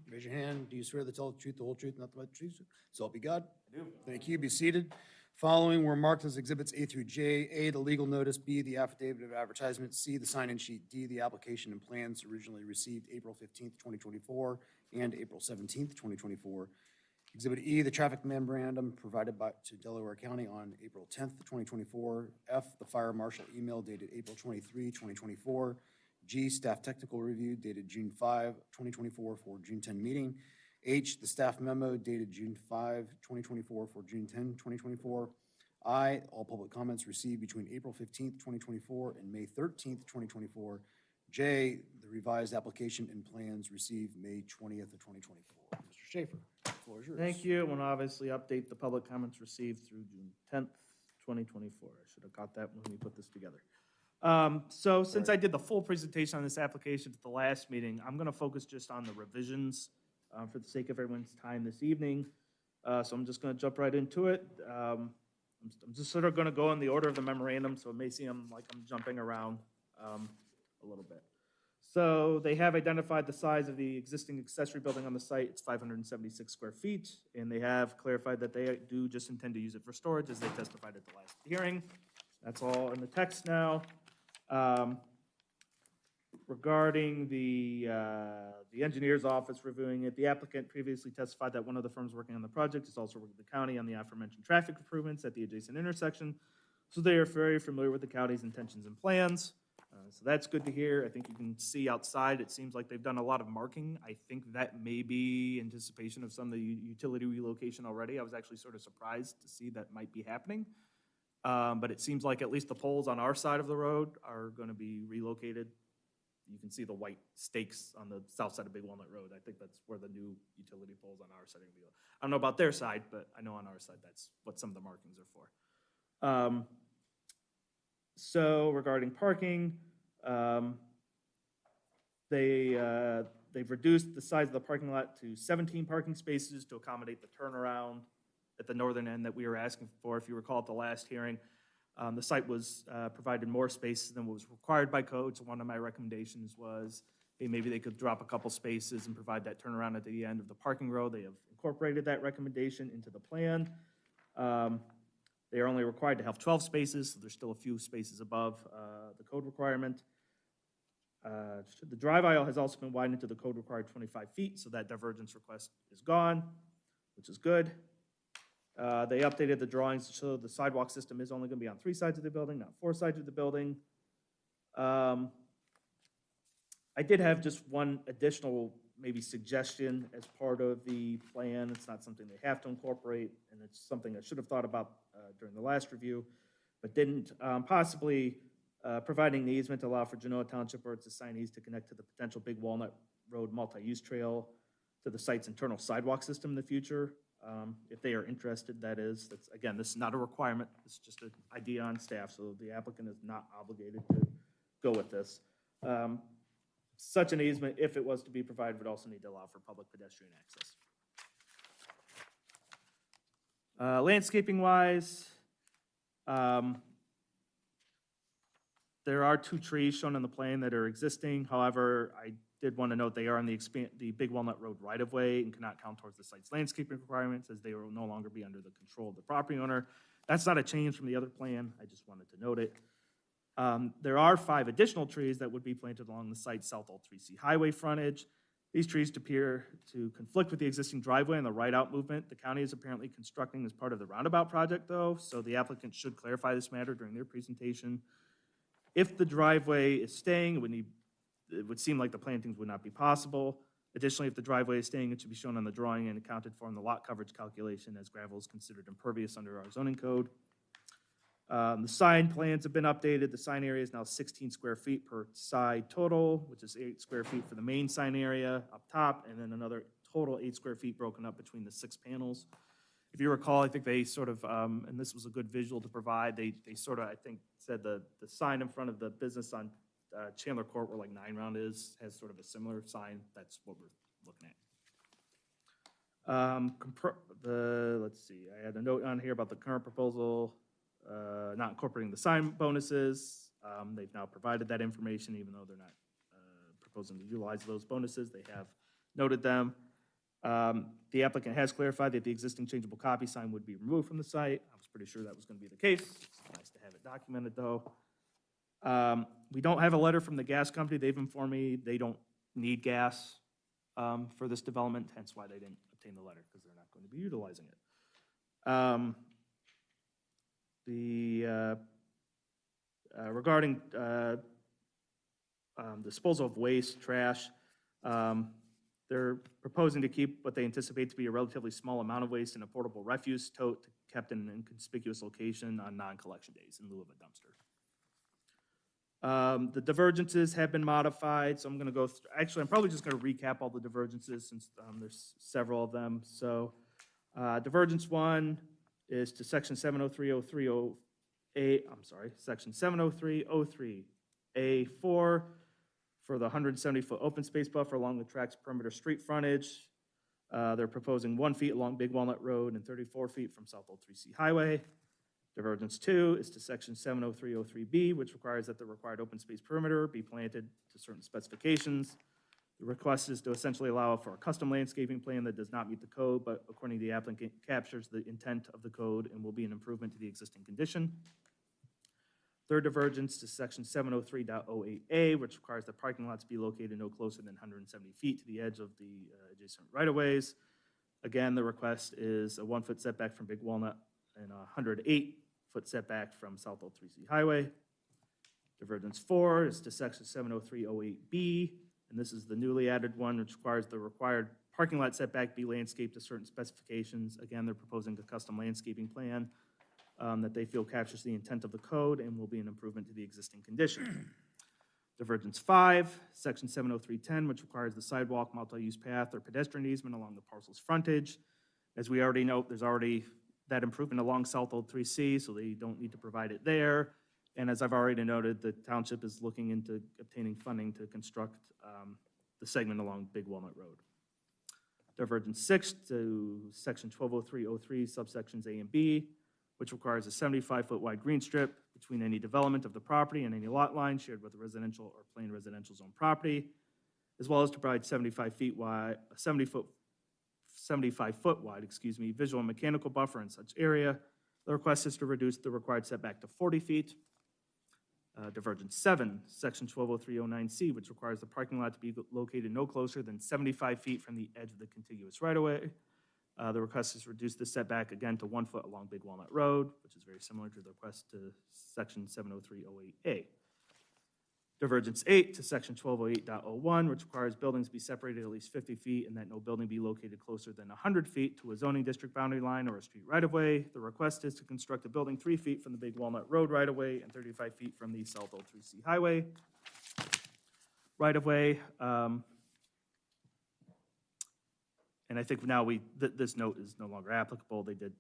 Raise your hand. Do you swear to tell the truth, the whole truth, nothing but the truth? So help you God? I do. Thank you. Be seated. Following were marked as exhibits A through J. A, the legal notice. B, the affidavit of advertisement. C, the sign-in sheet. D, the application and plans originally received April 15th, 2024, and April 17th, 2024. Exhibit E, the traffic memorandum provided to Delaware County on April 10th, 2024. F, the fire marshal email dated April 23, 2024. G, staff technical review dated June 5, 2024 for June 10 meeting. H, the staff memo dated June 5, 2024 for June 10, 2024. I, all public comments received between April 15th, 2024 and May 13th, 2024. J, the revised application and plans received May 20th of 2024. Mr. Schaefer, the floor is yours. Thank you. And obviously update the public comments received through June 10th, 2024. I should have got that when we put this together. So since I did the full presentation on this application at the last meeting, I'm going to focus just on the revisions for the sake of everyone's time this evening. So I'm just going to jump right into it. I'm just sort of going to go in the order of the memorandum, so it may seem like I'm jumping around a little bit. So they have identified the size of the existing accessory building on the site. It's 576 square feet, and they have clarified that they do just intend to use it for storage, as they testified at the last hearing. That's all in the text now. Regarding the engineer's office reviewing it, the applicant previously testified that one of the firms working on the project is also working with the county on the aforementioned traffic improvements at the adjacent intersection. So they are very familiar with the county's intentions and plans. So that's good to hear. I think you can see outside, it seems like they've done a lot of marking. I think that may be anticipation of some of the utility relocation already. I was actually sort of surprised to see that might be happening. But it seems like at least the poles on our side of the road are going to be relocated. You can see the white stakes on the south side of Big Walnut Road. I think that's where the new utility poles on our side are going to be. I don't know about their side, but I know on our side, that's what some of the markings are for. So regarding parking, they've reduced the size of the parking lot to 17 parking spaces to accommodate the turnaround at the northern end that we were asking for. If you recall at the last hearing, the site was provided more spaces than what was required by code. So one of my recommendations was, hey, maybe they could drop a couple spaces and provide that turnaround at the end of the parking row. They have incorporated that recommendation into the plan. They are only required to have 12 spaces, so there's still a few spaces above the code requirement. The drive aisle has also been widened to the code required 25 feet, so that divergence request is gone, which is good. They updated the drawings to show the sidewalk system is only going to be on 3 sides of the building, not 4 sides of the building. I did have just one additional maybe suggestion as part of the plan. It's not something they have to incorporate, and it's something I should have thought about during the last review, but didn't. Possibly providing the easement to allow for Genoa Township or its assignees to connect to the potential Big Walnut Road multi-use trail to the site's internal sidewalk system in the future. If they are interested, that is. That's, again, this is not a requirement. It's just an idea on staff, so the applicant is not obligated to go with this. Such an easement, if it was to be provided, would also need to allow for public pedestrian access. Landscaping-wise, there are 2 trees shown on the plan that are existing. However, I did want to note they are on the Big Walnut Road right-of-way and cannot count towards the site's landscaping requirements, as they will no longer be under the control of the property owner. That's not a change from the other plan. I just wanted to note it. There are 5 additional trees that would be planted along the site's South Old 3C Highway frontage. These trees appear to conflict with the existing driveway and the right-out movement. The county is apparently constructing as part of the roundabout project, though, so the applicant should clarify this matter during their presentation. If the driveway is staying, it would seem like the plantings would not be possible. Additionally, if the driveway is staying, it should be shown on the drawing and accounted for in the lot coverage calculation, as gravel is considered impervious under our zoning code. The sign plans have been updated. The sign area is now 16 square feet per side total, which is 8 square feet for the main sign area up top, and then another total 8 square feet broken up between the 6 panels. If you recall, I think they sort of, and this was a good visual to provide, they sort of, I think, said the sign in front of the business on Chandler Court, where like 9 Round is, has sort of a similar sign. That's what we're looking at. Let's see, I had a note on here about the current proposal not incorporating the sign bonuses. They've now provided that information, even though they're not proposing to utilize those bonuses. They have noted them. The applicant has clarified that the existing changeable copy sign would be removed from the site. I was pretty sure that was going to be the case. It's nice to have it documented, though. We don't have a letter from the gas company. They've informed me they don't need gas for this development, hence why they didn't obtain the letter, because they're not going to be utilizing it. Regarding disposal of waste, trash, they're proposing to keep what they anticipate to be a relatively small amount of waste in a portable refuse tote kept in an inconspicuous location on non-collection days in lieu of a dumpster. The divergences have been modified, so I'm going to go through, actually, I'm probably just going to recap all the divergences since there's several of them. So divergence 1 is to section 703.03A, section 703.03A4 for the 170-foot open space buffer along the track's perimeter street frontage. They're proposing 1 feet along Big Walnut Road and 34 feet from South Old 3C Highway. Divergence 2 is to section 703.03B, which requires that the required open space perimeter be planted to certain specifications. The request is to essentially allow for a custom landscaping plan that does not meet the code, but according to the applicant, captures the intent of the code and will be an improvement to the existing condition. Third divergence to section 703.08A, which requires that parking lots be located no closer than 170 feet to the edge of the adjacent right-of-ways. Again, the request is a 1-foot setback from Big Walnut and a 108-foot setback from South Old 3C Highway. Divergence 4 is to section 70308B, and this is the newly added one, which requires the required parking lot setback be landscaped to certain specifications. Again, they're proposing a custom landscaping plan that they feel captures the intent of the code and will be an improvement to the existing condition. Divergence 5, section 70310, which requires the sidewalk, multi-use path, or pedestrian easement along the parcel's frontage. As we already know, there's already that improvement along South Old 3C, so they don't need to provide it there. And as I've already noted, the township is looking into obtaining funding to construct the segment along Big Walnut Road. Divergence 6 to section 120303, subsections A and B, which requires a 75-foot wide green strip between any development of the property and any lot line shared with a residential or plain residential zone property, as well as to provide 75-foot wide, visual and mechanical buffer in such area. The request is to reduce the required setback to 40 feet. Divergence 7, section 120309C, which requires the parking lot to be located no closer than 75 feet from the edge of the contiguous right-of-way. The request is to reduce the setback again to 1 foot along Big Walnut Road, which is very similar to the request to section 70308A. Divergence 8 to section 1208.01, which requires buildings be separated at least 50 feet and that no building be located closer than 100 feet to a zoning district boundary line or a street right-of-way. The request is to construct a building 3 feet from the Big Walnut Road right-of-way and 35 feet from the South Old 3C Highway right-of-way. And I think now this note is no longer applicable. They did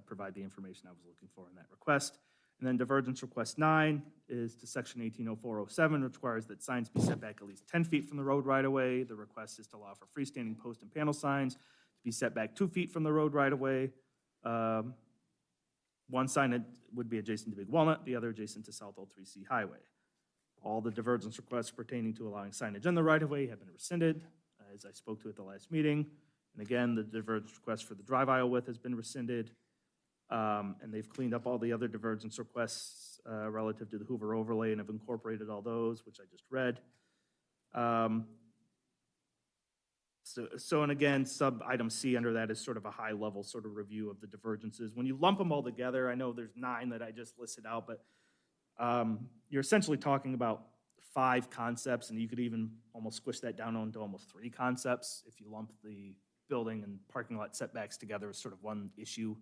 provide the information I was looking for in that request. And then divergence request 9 is to section 180407, which requires that signs be set back at least 10 feet from the road right-of-way. The request is to allow for freestanding post and panel signs to be set back 2 feet from the road right-of-way. One sign would be adjacent to Big Walnut, the other adjacent to South Old 3C Highway. All the divergence requests pertaining to allowing signage in the right-of-way have been rescinded, as I spoke to at the last meeting. And again, the divergence request for the drive aisle width has been rescinded. And they've cleaned up all the other divergence requests relative to the Hoover overlay and have incorporated all those, which I just read. And again, sub-item C under that is sort of a high-level sort of review of the divergences. When you lump them all together, I know there's 9 that I just listed out, but you're essentially talking about 5 concepts, and you could even almost squish that down into almost 3 concepts if you lump the building and parking lot setbacks together as sort of one issue.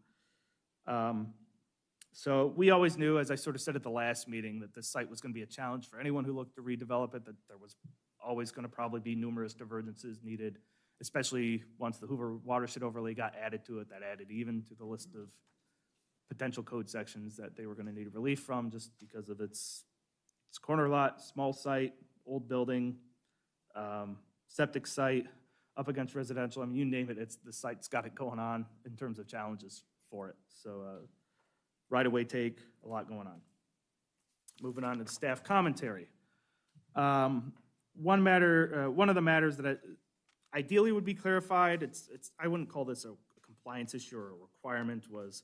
So we always knew, as I sort of said at the last meeting, that this site was going to be a challenge for anyone who looked to redevelop it, that there was always going to probably be numerous divergences needed, especially once the Hoover watershed overlay got added to it. That added even to the list of potential code sections that they were going to need relief from just because of its corner lot, small site, old building, septic site, up against residential. I mean, you name it, the site's got it going on in terms of challenges for it. So right-of-way take, a lot going on. Moving on to the staff commentary. One of the matters that ideally would be clarified, I wouldn't call this a compliance issue or a requirement, was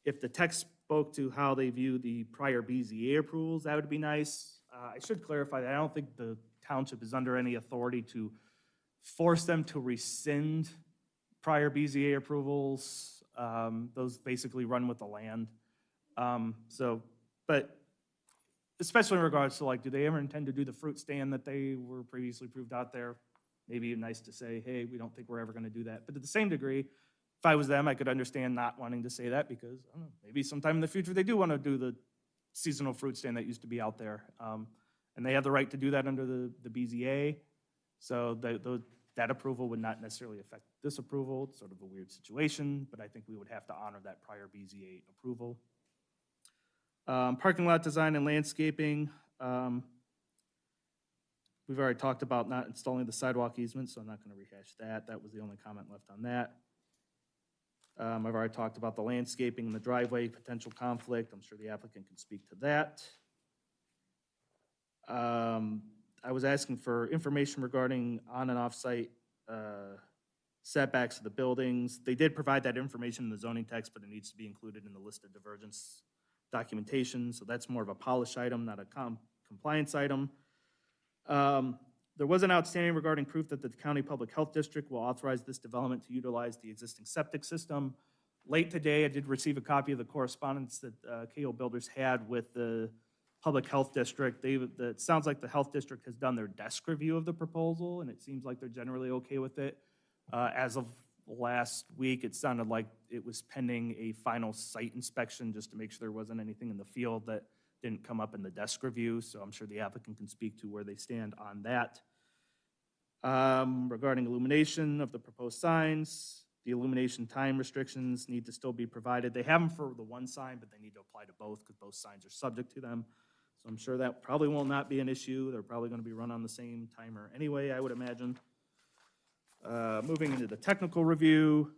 if the text spoke to how they view the prior BZA approvals, that would be nice. I should clarify that I don't think the township is under any authority to force them to rescind prior BZA approvals. Those basically run with the land. But especially in regards to, like, do they ever intend to do the fruit stand that they were previously approved out there? Maybe nice to say, hey, we don't think we're ever going to do that. But at the same degree, if I was them, I could understand not wanting to say that because, I don't know, maybe sometime in the future they do want to do the seasonal fruit stand that used to be out there. And they have the right to do that under the BZA. So that approval would not necessarily affect this approval. It's sort of a weird situation, but I think we would have to honor that prior BZA approval. Parking lot design and landscaping. We've already talked about not installing the sidewalk easement, so I'm not going to rehash that. That was the only comment left on that. I've already talked about the landscaping and the driveway potential conflict. I'm sure the applicant can speak to that. I was asking for information regarding on and off-site setbacks of the buildings. They did provide that information in the zoning text, but it needs to be included in the list of divergence documentation. So that's more of a polish item, not a compliance item. There was an outstanding regarding proof that the County Public Health District will authorize this development to utilize the existing septic system. Late today, I did receive a copy of the correspondence that KO Builders had with the Public Health District. It sounds like the Health District has done their desk review of the proposal, and it seems like they're generally okay with it. As of last week, it sounded like it was pending a final site inspection, just to make sure there wasn't anything in the field that didn't come up in the desk review, so I'm sure the applicant can speak to where they stand on that. Regarding illumination of the proposed signs, the illumination time restrictions need to still be provided. They have them for the one sign, but they need to apply to both because both signs are subject to them. So I'm sure that probably will not be an issue. They're probably going to be run on the same timer anyway, I would imagine. Moving into the technical review.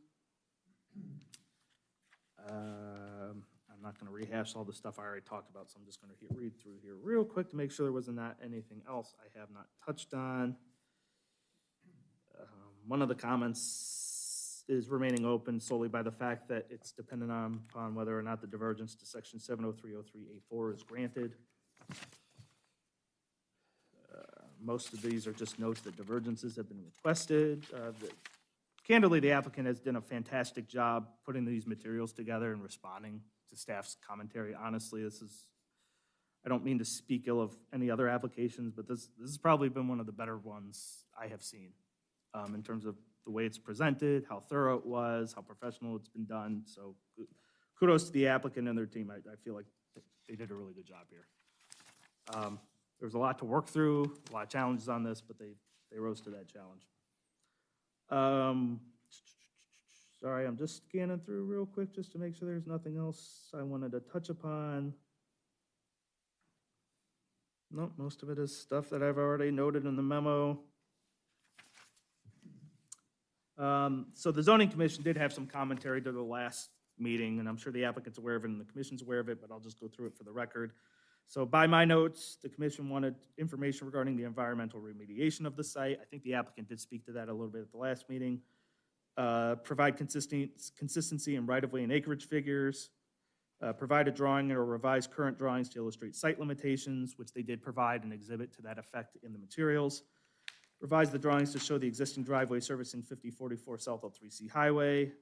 I'm not going to rehash all the stuff I already talked about, so I'm just going to read through here real quick to make sure there wasn't anything else I have not touched on. One of the comments is remaining open solely by the fact that it's dependent upon whether or not the divergence to section 70303A4 is granted. Most of these are just notes that divergences have been requested. Candidly, the applicant has done a fantastic job putting these materials together and responding to staff's commentary. Honestly, I don't mean to speak ill of any other applications, but this has probably been one of the better ones I have seen in terms of the way it's presented, how thorough it was, how professional it's been done. So kudos to the applicant and their team. I feel like they did a really good job here. There was a lot to work through, a lot of challenges on this, but they rose to that challenge. Sorry, I'm just scanning through real quick just to make sure there's nothing else I wanted to touch upon. Nope, most of it is stuff that I've already noted in the memo. So the zoning commission did have some commentary to the last meeting, and I'm sure the applicant's aware of it and the commission's aware of it, but I'll just go through it for the record. So by my notes, the commission wanted information regarding the environmental remediation of the site. I think the applicant did speak to that a little bit at the last meeting. Provide consistency in right-of-way and acreage figures. Provide a drawing or revise current drawings to illustrate site limitations, which they did provide an exhibit to that effect in the materials. Revise the drawings to show the existing driveway servicing 5044 South L3C Highway.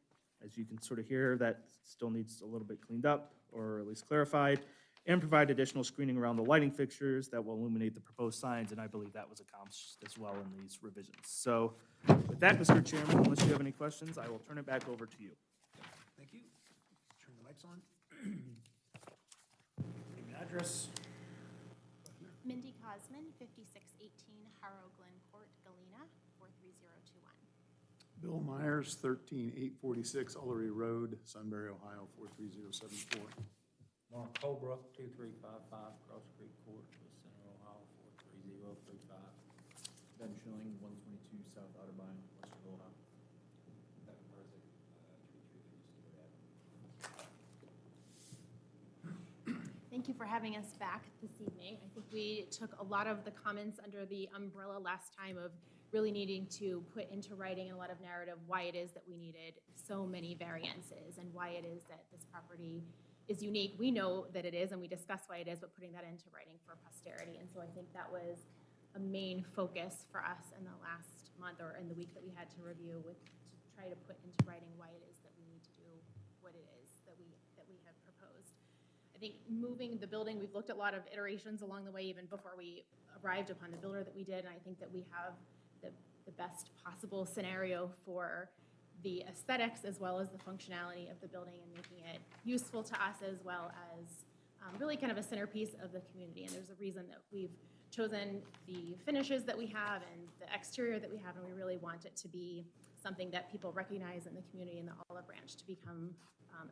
As you can sort of hear, that still needs a little bit cleaned up, or at least clarified. And provide additional screening around the lighting fixtures that will illuminate the proposed signs, and I believe that was accomplished as well in these revisions. So with that, Mr. Chairman, unless you have any questions, I will turn it back over to you. Thank you. Turn the mics on. Name and address. Mindy Cosman, 5618 Harrow Glen Court, Galena, 43021. Bill Myers, 13846 Ullery Road, Sunbury, Ohio, 43074. Mark Colebrook, 2355 Cross Creek Court, Center, Ohio, 43035. Ben Schilling, 122 South Otterbein, Westerville, Ohio. Thank you for having us back this evening. I think we took a lot of the comments under the umbrella last time of really needing to put into writing in a lot of narrative why it is that we needed so many variances and why it is that this property is unique. We know that it is, and we discuss why it is, but putting that into writing for posterity. And so I think that was a main focus for us in the last month or in the week that we had to review to try to put into writing why it is that we need to do what it is that we have proposed. I think moving the building, we've looked at a lot of iterations along the way, even before we arrived upon the builder that we did, and I think that we have the best possible scenario for the aesthetics as well as the functionality of the building and making it useful to us as well as really kind of a centerpiece of the community. And there's a reason that we've chosen the finishes that we have and the exterior that we have, and we really want it to be something that people recognize in the community in the Olive Branch to become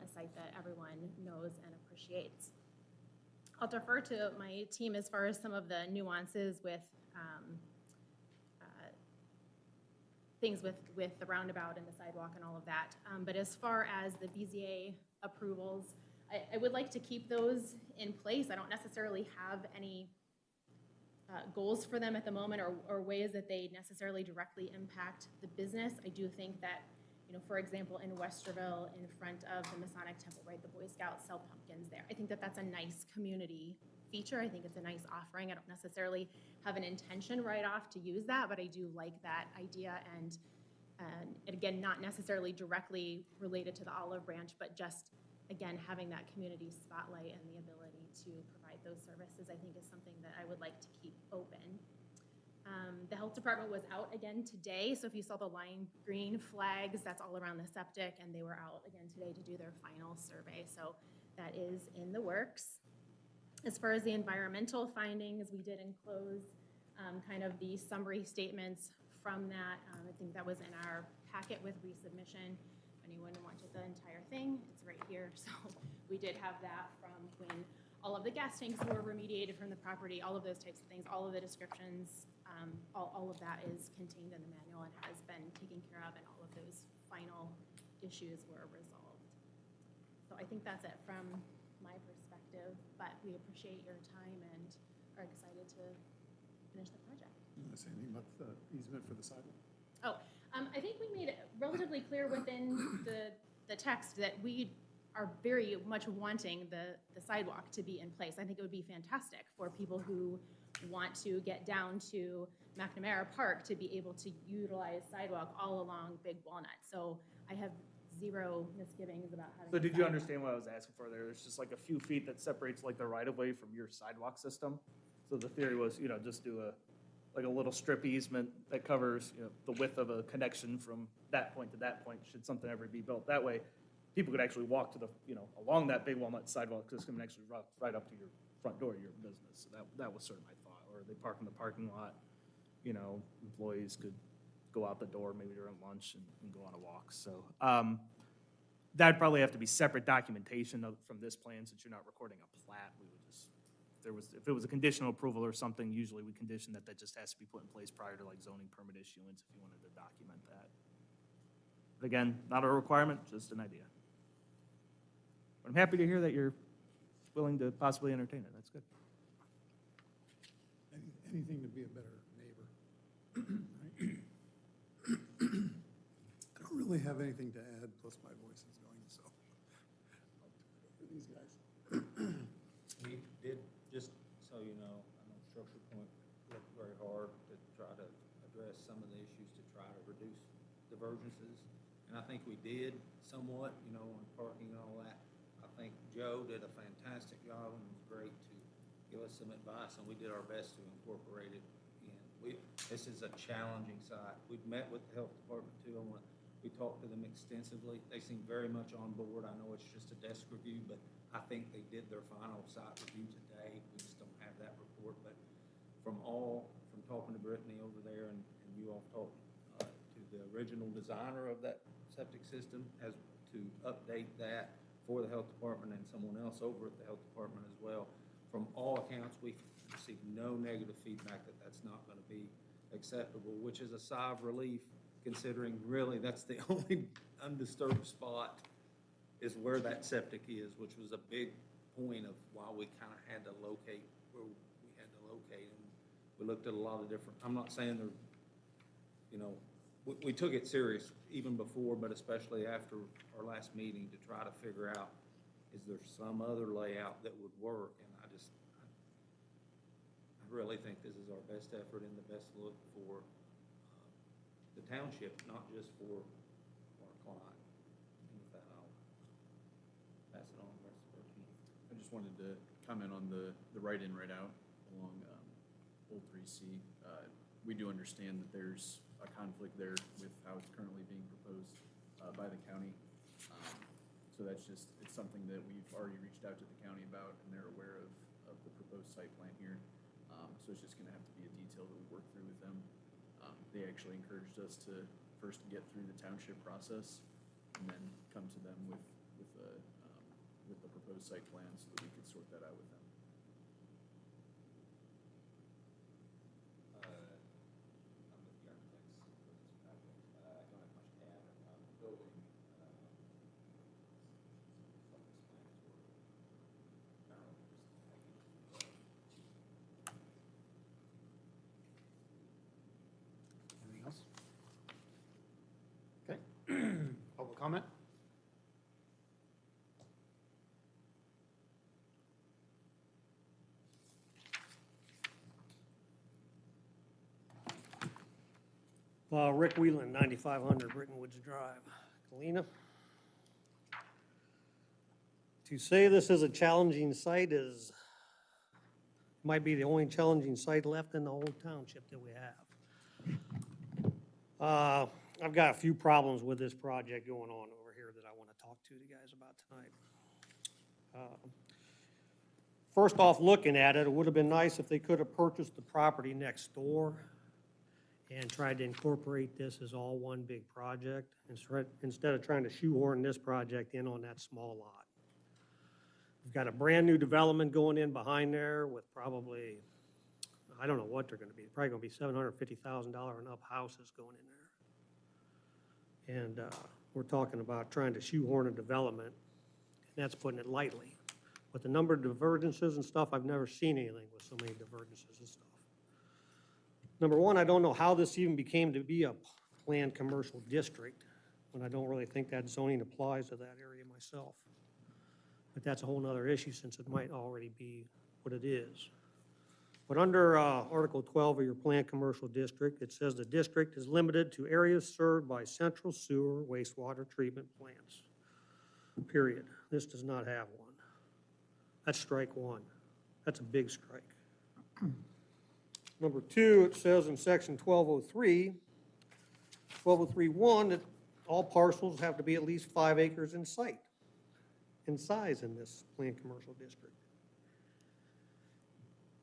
a site that everyone knows and appreciates. I'll defer to my team as far as some of the nuances with things with the roundabout and the sidewalk and all of that. But as far as the BZA approvals, I would like to keep those in place. I don't necessarily have any goals for them at the moment or ways that they necessarily directly impact the business. I do think that, for example, in Westerville, in front of the Masonic Temple, right, the Boy Scouts sell pumpkins there. I think that that's a nice community feature. I think it's a nice offering. I don't necessarily have an intention right off to use that, but I do like that idea, and again, not necessarily directly related to the Olive Branch, but just, again, having that community spotlight and the ability to provide provide those services, I think is something that I would like to keep open. The health department was out again today, so if you saw the lime green flags, that's all around the septic, and they were out again today to do their final survey, so that is in the works. As far as the environmental findings, we did enclose kind of the summary statements from that. I think that was in our packet with resubmission. If anyone wanted the entire thing, it's right here. So we did have that from when all of the gas tanks were remediated from the property, all of those types of things, all of the descriptions, all of that is contained in the manual and has been taken care of, and all of those final issues were resolved. So I think that's it from my perspective, but we appreciate your time and are excited to finish the project. You want to say anything about the easement for the sidewalk? Oh, I think we made it relatively clear within the text that we are very much wanting the sidewalk to be in place. I think it would be fantastic for people who want to get down to McNamara Park to be able to utilize sidewalk all along Big Walnut. So I have zero misgivings about having. So a did you sidewalk. understand what I was asking for there? There's just like a few feet that separates like the right-of-way from your sidewalk system. So the theory was, just do like a little strip easement that covers, the width of a connection from that point to that point, should something ever be built. That way, people could actually walk to the, along that Big Walnut sidewalk, because it's going to actually right up to your front door of your business. So that was sort of my thought. Or they park in the parking lot, employees could go out the door maybe during lunch and go on a walk. So that'd probably have to be separate documentation from this plan, since you're not recording a plat. We would just, if it was a conditional approval or something, usually we condition that just has to be put in place prior to like zoning permit issuance if you wanted to document that. But again, not a requirement, just an idea. But I'm happy to hear that you're willing to possibly entertain it. That's good. Anything to be a better neighbor. I don't really have anything to add, plus my voice is going, so. For these guys. We did, just so you know, I know Structure Point worked very hard to try to address some of the issues to try to reduce divergences. And I think we did somewhat, on parking and all that. I think Joe did a fantastic job and was great to give us some advice, and we did our best to incorporate it in. This is a challenging site. We've met with the health department too. We talked to them extensively. They seem very much on board. I know it's just a desk review, but I think they did their final site review today. We just don't have that report, but from talking to Brittany over there, and you all talked to the original designer of that septic system, as to update that for the health department and someone else over at the health department as well. From all accounts, we received no negative feedback that that's not going to be acceptable, which is a sigh of relief, considering really that's the only undisturbed spot is where that septic is, which was a big point of why we kind of had to locate where we had to locate. And we looked at a lot of different, I'm not saying they're, we took it serious even before, but especially after our last meeting, to try to figure out, is there some other layout that would work? And I really think this is our best effort and the best look for the township, not just for our client. And with that, I'll pass it on to the rest of our team. I just wanted to comment on the right-in, right-out along Old 3C. We do understand that there's a conflict there with how it's currently being proposed by the county. So it's something that we've already reached out to the county about, and they're aware of the proposed site plan here. So it's just gonna have to be a detail that we work through with them. They actually encouraged us to first get through the township process and then come to them with the proposed site plan so that we could sort that out with them. I'm with the architects for this project. I don't have much to add on the building. Anything else? Okay. Public comment? Rick Whelan, 9500 Brittenwoods Drive. Galena. To say this is a challenging site is Might be the only challenging site left in the whole township that we have. I've got a few problems with this project going on over here that I want to talk to you guys about tonight. First off, looking at it, it would have been nice if they could have purchased the property next door and tried to incorporate this as all one big project instead of trying to shoehorn this project in on that small lot. We've got a brand-new development going in behind there with probably, I don't know what they're gonna be, probably gonna be $750,000 and up houses going in there. And we're talking about trying to shoehorn a development, and that's putting it lightly. But the number of divergences and stuff, I've never seen anything with so many divergences and stuff. Number one, I don't know how this even became to be a planned commercial district, when I don't really think that zoning applies to that area myself. But that's a whole nother issue since it might already be what it is. But under Article 12 of your planned commercial district, it says the district is limited to areas served by central sewer wastewater treatment plants, period. This does not have one. That's strike one. That's a big strike. Number two, it says in section 1203, 1203.1, that all parcels have to be at least 5 acres in size in this planned commercial district.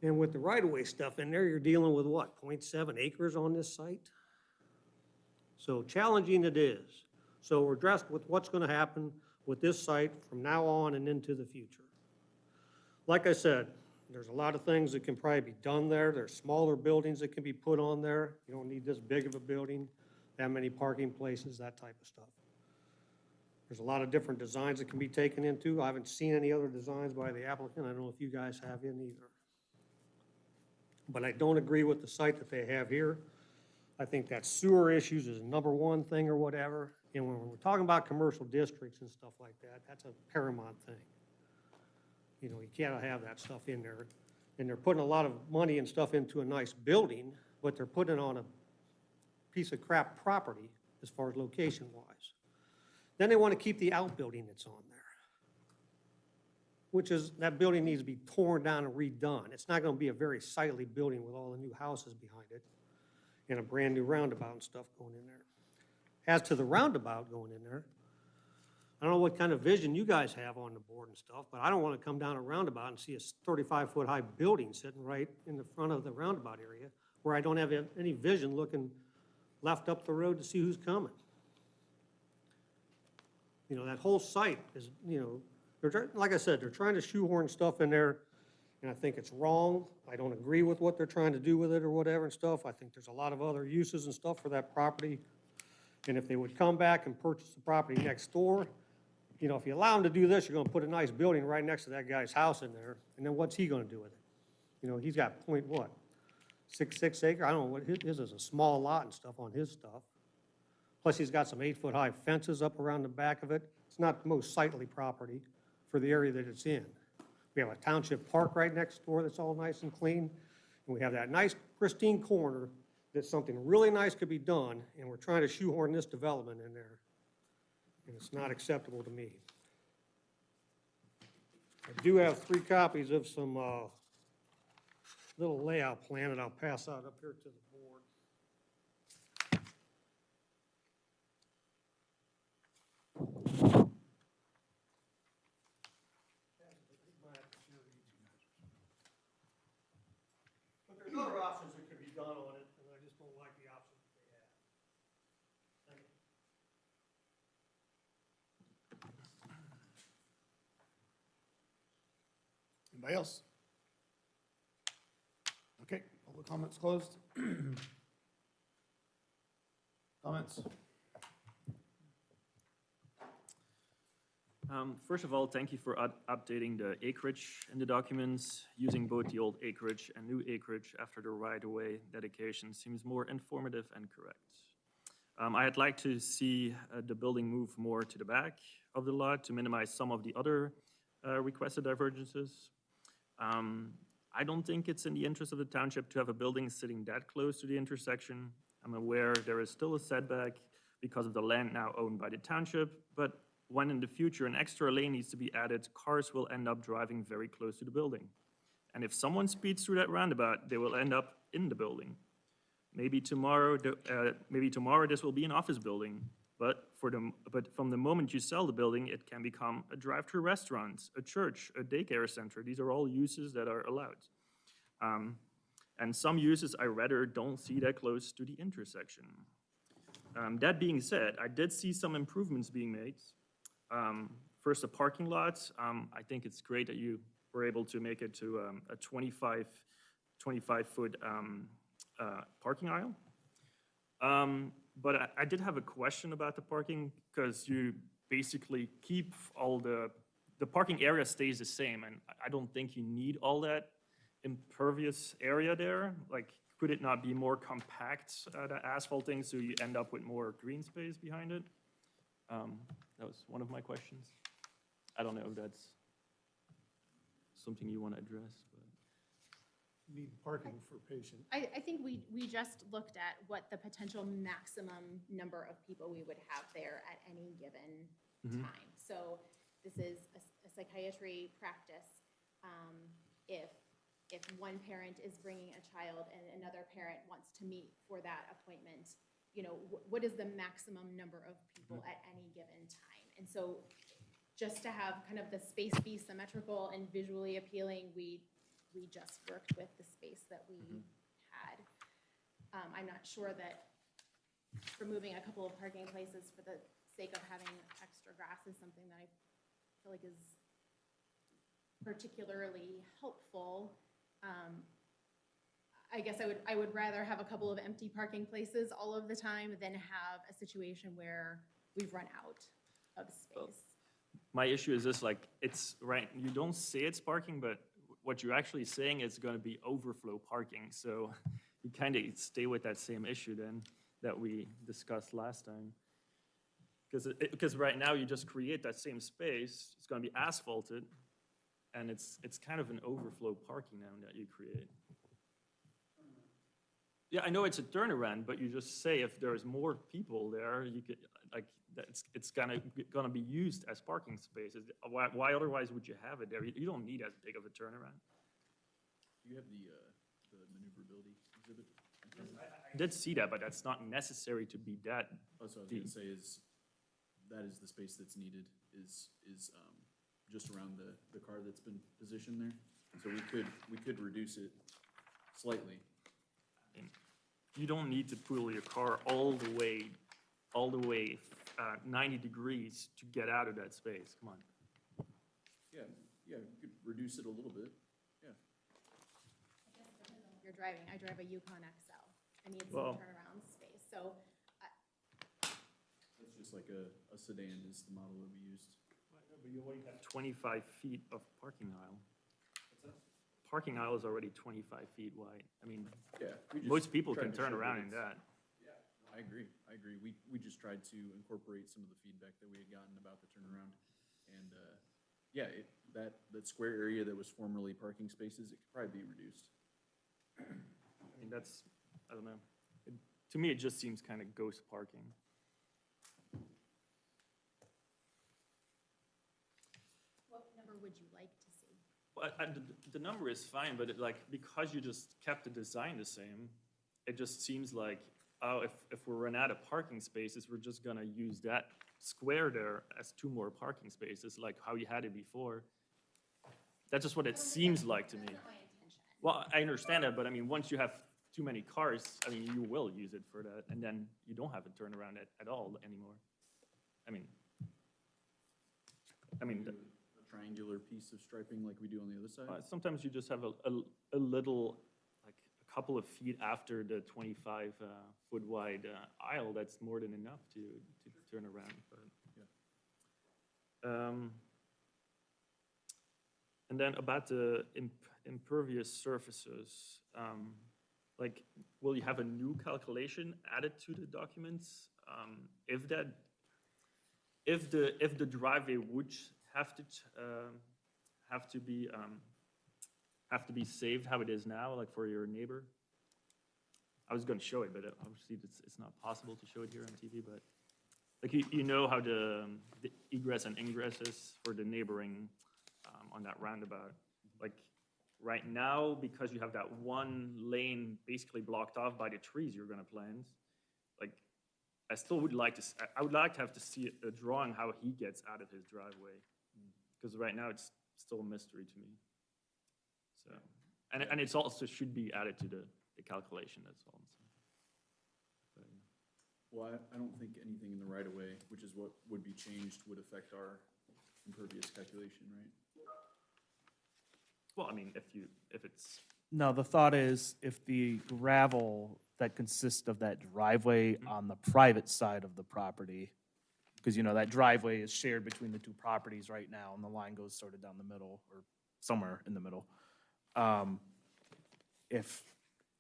And with the right-of-way stuff in there, you're dealing with what, 0.7 acres on this site? So challenging it is. So we're addressed with what's gonna happen with this site from now on and into the future. Like I said, there's a lot of things that can probably be done there. There's smaller buildings that can be put on there. You don't need this big of a building, that many parking places, that type of stuff. There's a lot of different designs that can be taken into. I haven't seen any other designs by the applicant. I don't know if you guys have in either. But I don't agree with the site that they have here. I think that sewer issues is number one thing or whatever. And when we're talking about commercial districts and stuff like that, that's a paramount thing. You know, you can't have that stuff in there. And they're putting a lot of money and stuff into a nice building, but they're putting it on a piece of crap property as far as location-wise. Then they want to keep the outbuilding that's on there, which is, that building needs to be torn down and redone. It's not going to be a very sightly building with all the new houses behind it and a brand-new roundabout and stuff going in there. As to the roundabout going in there, I don't know what kind of vision you guys have on the board and stuff, but I don't want to come down a roundabout and see a 35-foot high building sitting right in the front of the roundabout area where I don't have any vision looking left up the road to see who's coming. You know, that whole site is, you know, like I said, they're trying to shoehorn stuff in there, and I think it's wrong. I don't agree with what they're trying to do with it or whatever and stuff. I think there's a lot of other uses and stuff for that property. And if they would come back and purchase the property next door, you know, if you allow them to do this, you're gonna put a nice building right next to that guy's house in there, and then what's he gonna do with it? You know, he's got point what? 6 acre? I don't know what his is, a small lot and stuff on his stuff. Plus, he's got some 8-foot high fences up around the back of it. It's not the most sightly property for the area that it's in. We have a township park right next door that's all nice and clean. And we have that nice pristine corner that something really nice could be done, and we're trying to shoehorn this development in there. And it's not acceptable to me. I do have 3 copies of some little layout plan that I'll pass out up here to the board. But there's other options that could be done on it, and I just don't like the options that they have. Thank you. Anybody else? Okay, public comments closed. Comments? First of all, thank you for updating the acreage in the documents. Using both the old acreage and new acreage after the right-of-way dedication seems more informative and correct. I'd like to see the building move more to the back of the lot to minimize some of the other requested divergences. I don't think it's in the interest of the township to have a building sitting that close to the intersection. I'm aware there is still a setback because of the land now owned by the township, but when in the future an extra lane needs to be added, cars will end up driving very close to the building. And if someone speeds through that roundabout, they will end up in the building. Maybe tomorrow, this will be an office building, but from the moment you sell the building, it can become a drive-through restaurant, a church, a daycare center. These are all uses that are allowed. And some uses I rather don't see that close to the intersection. That being said, I did see some improvements being made. First, the parking lots. I think it's great that you were able to make it to a 25-foot parking aisle. But I did have a question about the parking, because you basically keep all the parking area stays the same, and I don't think you need all that impervious area there. Like, could it not be more compact, the asphalting, so you end up with more green space behind it? That was one of my questions. I don't know if that's something you want to address, but. Need parking for patients. I think we just looked at what the potential maximum number of people we would have there at any given time. So this is a psychiatry practice. If one parent is bringing a child and another parent wants to meet for that appointment, you know, what is the maximum number of people at any given time? And so just to have kind of the space be symmetrical and visually appealing, we just worked with the space that we had. I'm not sure that removing a couple of parking places for the sake of having extra grass is something that I feel like is particularly helpful. I guess I would rather have a couple of empty parking places all of the time than have a situation where we've run out of space. My issue is this, like, it's right, you don't say it's parking, but what you're actually saying is going to be overflow parking. So you kind of stay with that same issue then that we discussed last time. Because right now you just create that same space, it's going to be asphalted, and it's kind of an overflow parking now that you create. Yeah, I know it's a turnaround, but you just say if there's more people there, you could, like, it's gonna be used as parking spaces. Why otherwise would you have it there? You don't need as big of a turnaround. Do you have the maneuverability exhibit? I did see that, but that's not necessary to be that Oh, so I was deep. gonna say is, that is the space that's needed, is just around the car that's been positioned there. So we could reduce it slightly. You don't need to pull your car all the way 90 degrees to get out of that space. Come on. Yeah, you could reduce it a little bit, yeah. If you're driving, I drive a Yukon XL. I need some Well- turnaround space. So It's just like a sedan is the model that we used. But you already have 25 feet of parking aisle. Parking aisle is already 25 feet wide. I mean, Yeah. we just most people tried can to turn show around in it's- that. I agree. We just tried to incorporate some of the feedback that we had gotten about the turnaround. And, yeah, that square area that was formerly parking spaces, it could probably be reduced. I mean, that's, I don't know. To me, it just seems kind of ghost parking. what number would you like to see? Well, the number is fine, but because you just kept the design the same, it just seems like, oh, if we run out of parking spaces, we're just gonna use that square there as 2 more parking spaces, like how you had it before. That's just what it seems like to me. That's not my intention. Well, I understand that, but I mean, once you have too many cars, I mean, you will use it for that, and then you don't have a turnaround at all anymore. I mean, A triangular piece of striping like we do on the other side? sometimes you just have a little, like a couple of feet after the 25-foot wide aisle, that's more than enough to turn around, but, yeah. And then about the impervious surfaces, like, will you have a new calculation added to the documents? If the driveway would have to be saved how it is now, like for your neighbor? I was gonna show it, but obviously it's not possible to show it here on TV, but like, you know how the egress and ingress is for the neighboring, on that roundabout. Like, right now, because you have that one lane basically blocked off by the trees you're gonna plant, like, I still would like to, I would like to have to see a drawing how he gets out of his driveway. Because right now, it's still a mystery to me. So, and it's also should be added to the calculation, that's all I'm saying. But, Well, I don't think anything in the right of way, which is what would be changed, would affect our impervious calculation, right? Well, I mean, if it's, No, the thought is if the gravel that consists of that driveway on the private side of the property, because, you know, that driveway is shared between the two properties right now, and the line goes sort of down the middle, or somewhere in the middle. If,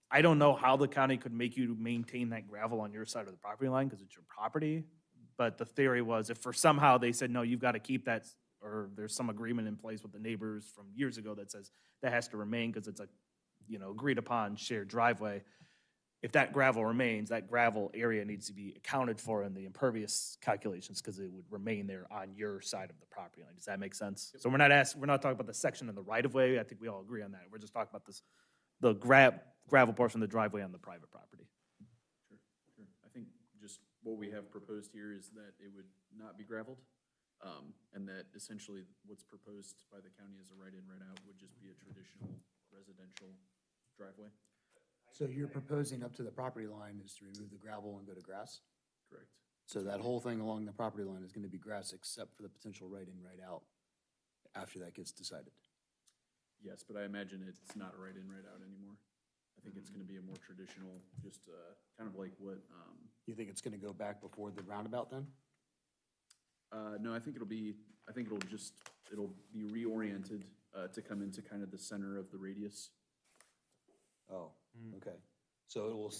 I don't know how the county could make you maintain that gravel on your side of the property line, because it's your property, but the theory was if for somehow they said, no, you've got to keep that, or there's some agreement in place with the neighbors from years ago that says that has to remain because it's a, you know, agreed upon shared driveway. If that gravel remains, that gravel area needs to be accounted for in the impervious calculations because it would remain there on your side of the property line. Does that make sense? So we're not talking about the section in the right of way. I think we all agree on that. We're just talking about this, the gravel portion of the driveway on the private property. Sure, sure. I think just what we have proposed here is that it would not be gravelled, and that essentially what's proposed by the county as a right-in, right-out would just be a traditional residential driveway. So you're proposing up to the property line is to remove the gravel and go to grass? Correct. So that whole thing along the property line is gonna be grass except for the potential right-in, right-out after that gets decided? Yes, but I imagine it's not a right-in, right-out anymore. I think it's gonna be a more traditional, just kind of like what, You think it's gonna go back before the roundabout then? no, I think it'll be reoriented to come into kind of the center of the radius. Oh, okay. So it will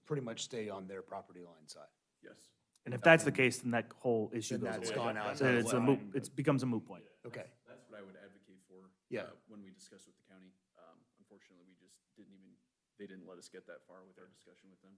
pretty much stay on their property line side? Yes. And if that's the case, then that whole issue Then goes that's away. gone out. So it's a moot, it becomes a moot point. Okay, That's what I would advocate for. Yeah. When we discuss with the county. Unfortunately, we just they didn't let us get that far with our discussion with them.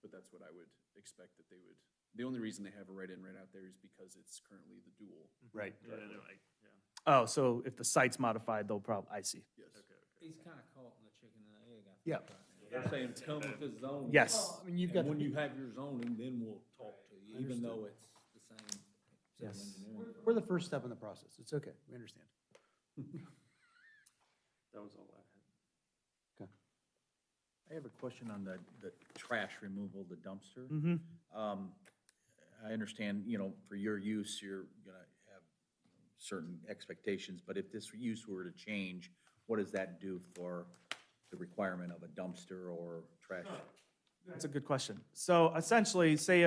But that's what I would expect that they would. The only reason they have a right-in, right-out there is because it's currently the dual. right. yeah, they're like, yeah. Oh, so if the site's modified, they'll probably, I see. Yes. He's kind of caught in the chicken and the egg, I think. Yeah. right now. They're saying come with the zoning. Yes. I mean, you've got. And when you have your zoning, then we'll talk to you, even Understood. though it's the same civil Yes. engineering. We're the first step in the process. It's okay. We understand. That was all I had. I have a question on the trash removal, the dumpster. Mm-hmm. I understand, you know, for your use, you're gonna have certain expectations, but if this use were to change, what does that do for the requirement of a dumpster or trash? That's a good question. So essentially, say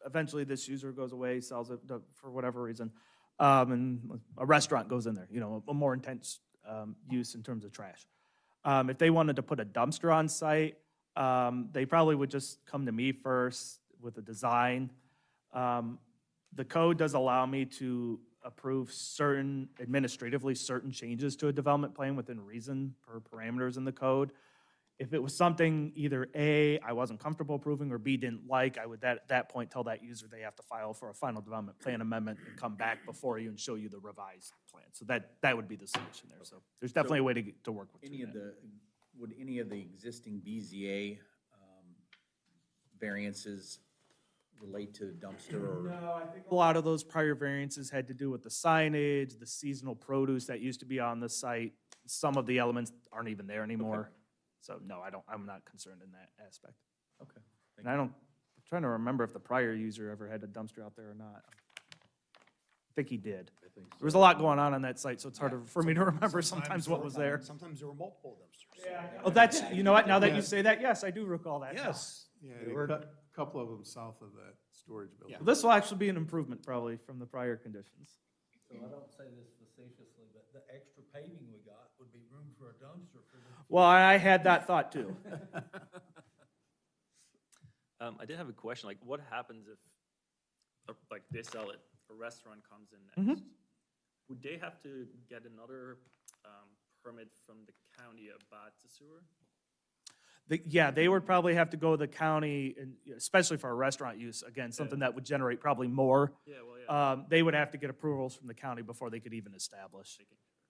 eventually this user goes away, sells it for whatever reason, and a restaurant goes in there, you know, a more intense use in terms of trash. If they wanted to put a dumpster on site, they probably would just come to me first with a design. The code does allow me to approve administratively certain changes to a development plan within reason per parameters in the code. If it was something either A, I wasn't comfortable approving, or B, didn't like, I would at that point tell that user they have to file for a final development plan amendment and come back before you and show you the revised plan. So that would be the solution there. So there's definitely a way to work with that. Would any of the existing BZA variances relate to the dumpster or? No, I think a lot of those prior variances had to do with the signage, the seasonal produce that used to be on the site. Some of the elements aren't even there anymore. So no, I'm not concerned in that aspect. Okay. And I'm trying to remember if the prior user ever had a dumpster out there or not. I think he did. There was a lot going on that site, so it's hard for me to remember sometimes what was there. Sometimes there were multiple dumpsters. Oh, that's, you know what, now that you say that, yes, I do recall that. now. Yes. Yeah, They a were- couple of them south of that storage building. Well, this will actually be an improvement probably from the prior conditions. So I don't say this facetiously, but the extra paving we got would be room for a dumpster for the. Well, I had that thought too. I did have a question, like, what happens if, like, they sell it, a restaurant comes in next? Would they have to get another permit from the county about the sewer? Yeah, they would probably have to go to the county, and especially for a restaurant use, again, something that would generate probably more. Yeah, well, yeah. They would have to get approvals from the county before they could even establish.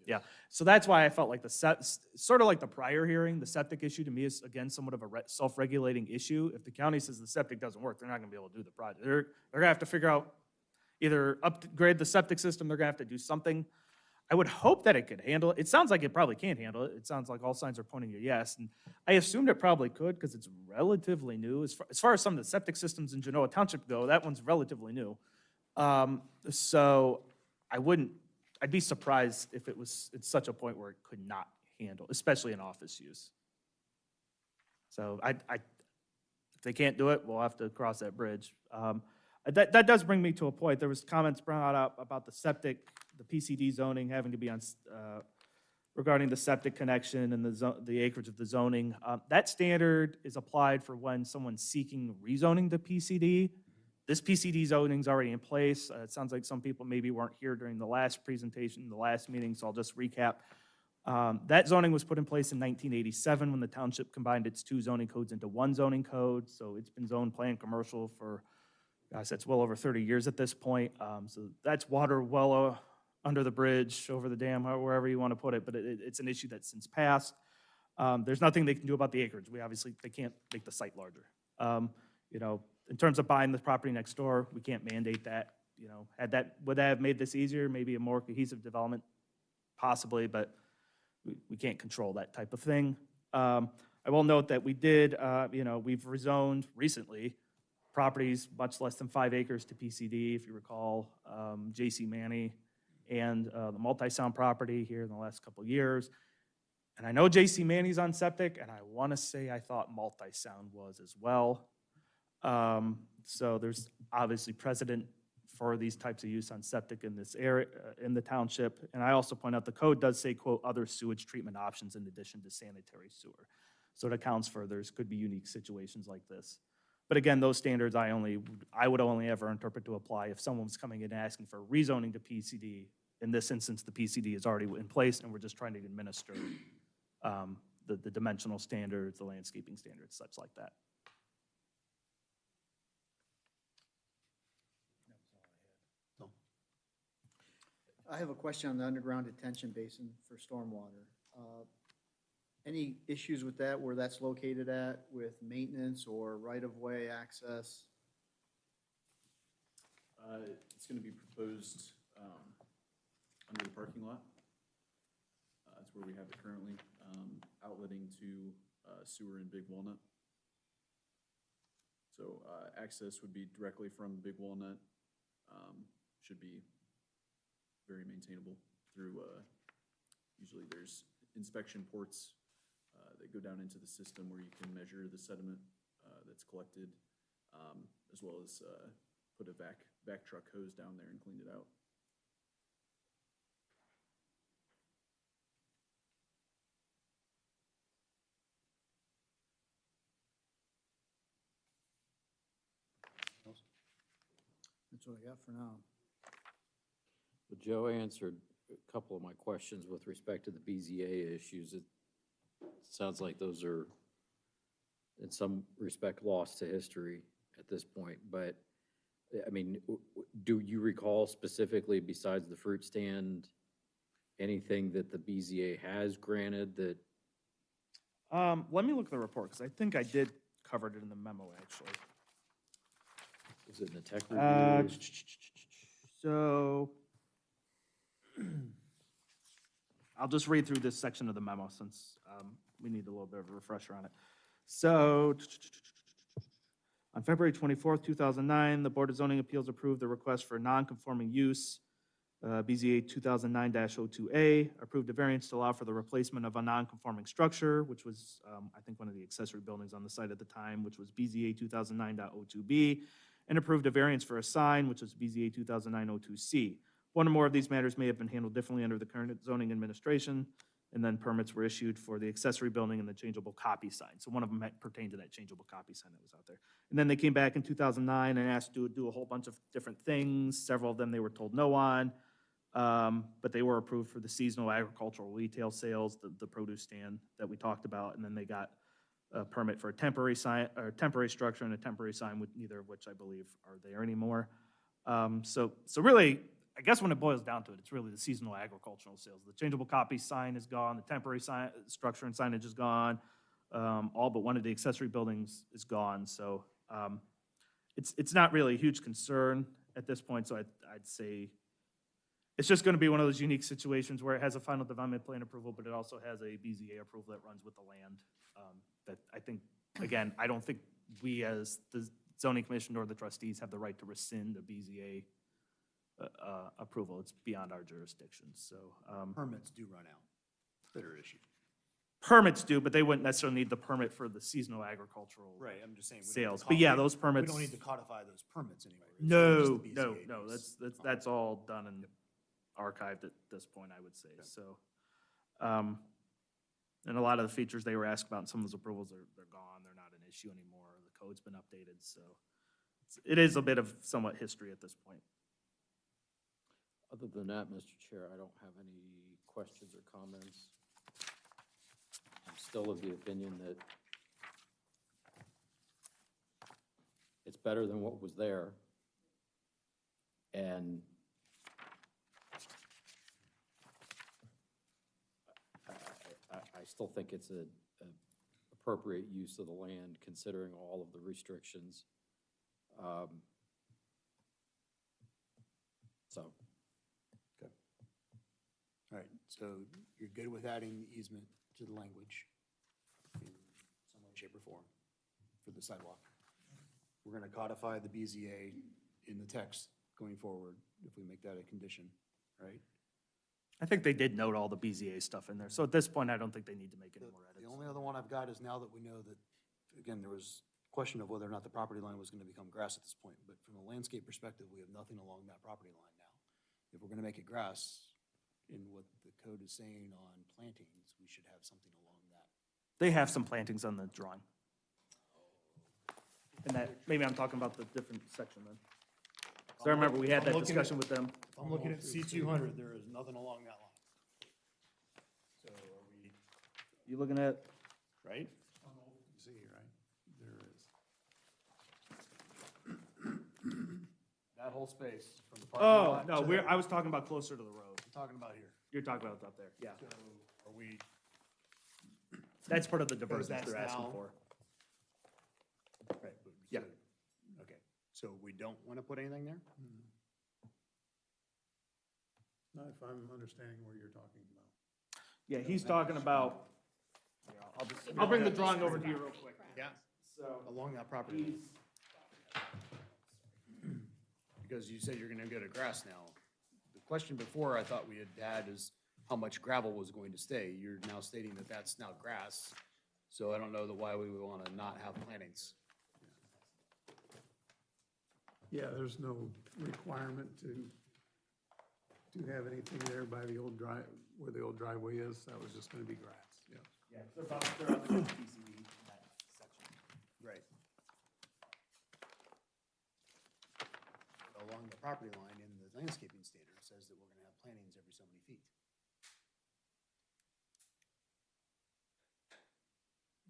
Yeah, so that's why I felt like sort of like the prior hearing, the septic issue to me is, again, somewhat of a self-regulating issue. If the county says the septic doesn't work, they're not gonna be able to do the project. They're gonna have to figure out, either upgrade the septic system, they're gonna have to do something. I would hope that it could handle it. It sounds like it probably can handle it. It sounds like all signs are pointing to yes, and I assumed it probably could, because it's relatively new. As far as some of the septic systems in Genoa Township go, that one's relatively new. So I'd be surprised if it was at such a point where it could not handle, especially in office use. So if they can't do it, we'll have to cross that bridge. That does bring me to a point. There was comments brought up about the septic, the PCD zoning having to be on, regarding the septic connection and the acreage of the zoning. That standard is applied for when someone's seeking rezoning to PCD. This PCD zoning's already in place. It sounds like some people maybe weren't here during the last presentation, the last meeting, so I'll just recap. That zoning was put in place in 1987 when the township combined its two zoning codes into one zoning code. So it's been zoned planned commercial for, gosh, that's well over 30 years at this point. So that's water well under the bridge, over the dam, wherever you want to put it, but it's an issue that's since passed. There's nothing they can do about the acreage. They can't make the site larger. In terms of buying the property next door, we can't mandate that. Would that have made this easier? Maybe a more cohesive development, possibly, but we can't control that type of thing. I will note that we've rezoned recently properties much less than 5 acres to PCD, if you recall, J.C. Manny and the multi-sound property here in the last couple of years. And I know J.C. Manny's on septic, and I want to say I thought multi-sound was as well. So there's obviously precedent for these types of use on septic in this area, in the township. And I also point out the code does say, quote, other sewage treatment options in addition to sanitary sewer. So it accounts for could be unique situations like this. But again, those standards I would only ever interpret to apply if someone's coming in asking for rezoning to PCD. In this instance, the PCD is already in place and we're just trying to administer the dimensional standards, the landscaping standards, such like that. I have a question on the underground detention basin for stormwater. Any issues with that, where that's located at, with maintenance or right-of-way access? It's gonna be proposed, under the parking lot. That's where we have it currently, outletting to, sewer in Big Walnut. So, access would be directly from Big Walnut, should be very maintainable through, usually there's inspection ports that go down into the system where you can measure the sediment that's collected, as well as put a vac truck hose down there and clean it out. That's what I got for now. Well, Joe answered a couple of my questions with respect to the BZA issues. It sounds like those are, in some respect, lost to history at this point. But, I mean, do you recall specifically, besides the fruit stand, anything that the BZA has granted that? Let me look at the report, because I think I did cover it in the memo, actually. Is it in the tech review? So, I'll just read through this section of the memo since we need a little bit of a refresher on it. So, on February 24th, 2009, the Board of Zoning Appeals approved the request for non-conforming use, BZA 2009-02A, approved a variance to allow for the replacement of a non-conforming structure, which was, I think, one of the accessory buildings on the site at the time, which was BZA 2009-02B, and approved a variance for a sign, which was BZA 2009-02C. One or more of these matters may have been handled differently under the current zoning administration, and then permits were issued for the accessory building and the changeable copy sign. So one of them pertained to that changeable copy sign that was out there. And then they came back in 2009 and asked to do a whole bunch of different things. Several of them they were told no on, but they were approved for the seasonal agricultural retail sales, the produce stand that we talked about, and then they got a permit for a temporary sign, or temporary structure and a temporary sign, with neither of which I believe are there anymore. So really, I guess when it boils down to it, it's really the seasonal agricultural sales. The changeable copy sign is gone, the temporary sign, structure and signage is gone. All but one of the accessory buildings is gone, so, it's not really a huge concern at this point, so I'd say it's just gonna be one of those unique situations where it has a final development plan approval, but it also has a BZA approval that runs with the land. That I think, again, I don't think we as the zoning commission or the trustees have the right to rescind a BZA approval. It's beyond our jurisdiction, so. Permits do run out that are issued. Permits do, but they wouldn't necessarily need the permit for the seasonal agricultural. Right, I'm just saying. we don't Sales, need to but yeah, codify- those permits. We don't need to codify those permits anymore. It's really No, just the no, BZA no, piece. that's all done and archived at this point, I would say, so. And a lot of the features they were asked about in some of those approvals they're gone, they're not an issue anymore, the code's been updated, so. It is a bit of somewhat history at this point. Other than that, Mr. Chair, I don't have any questions or comments. I'm still of the opinion that it's better than what was there. And I still think it's a appropriate use of the land considering all of the restrictions. So. All right, so you're good with adding the easement to the language in some way, shape, or form for the sidewalk? We're gonna codify the BZA in the text going forward, if we make that a condition, right? I think they did note all the BZA stuff in there, so at this point, I don't think they need to make any more edits. The only other one I've got is now that we know that, again, there was question of whether or not the property line was gonna become grass at this point, but from a landscape perspective, we have nothing along that property line now. If we're gonna make it grass, in what the code is saying on plantings, we should have something along that. They have some plantings on the drawing. And that, maybe I'm talking about the different section then. So I remember we had that discussion with them. If I'm looking at C200, there is nothing along that line. So are we, You looking at, right? You see, right? There is. That whole space from the parking lot. no, to the- I was talking about closer to the road. I'm talking about here. You're talking about up there, yeah. So are we, That's part of the because divergence that's they're asking now. for. Right. but- Yeah. so- Okay, so we don't want to put anything there? Not if I'm understanding where you're talking about. Yeah, he's talking about, I'll bring the drawing over to you real quick. Yeah. So. Along that property line. Because you said you're gonna go to grass now. The question before I thought we had had is how much gravel was going to stay. You're now stating that that's now grass. So I don't know why we would wanna not have plantings. Yeah, there's no requirement to have anything there by the old where the old driveway is. That was just gonna be grass, yeah. Yeah, they're on the PCD, that section. Right. Along the property line in the landscaping standard says that we're gonna have plantings every so many feet.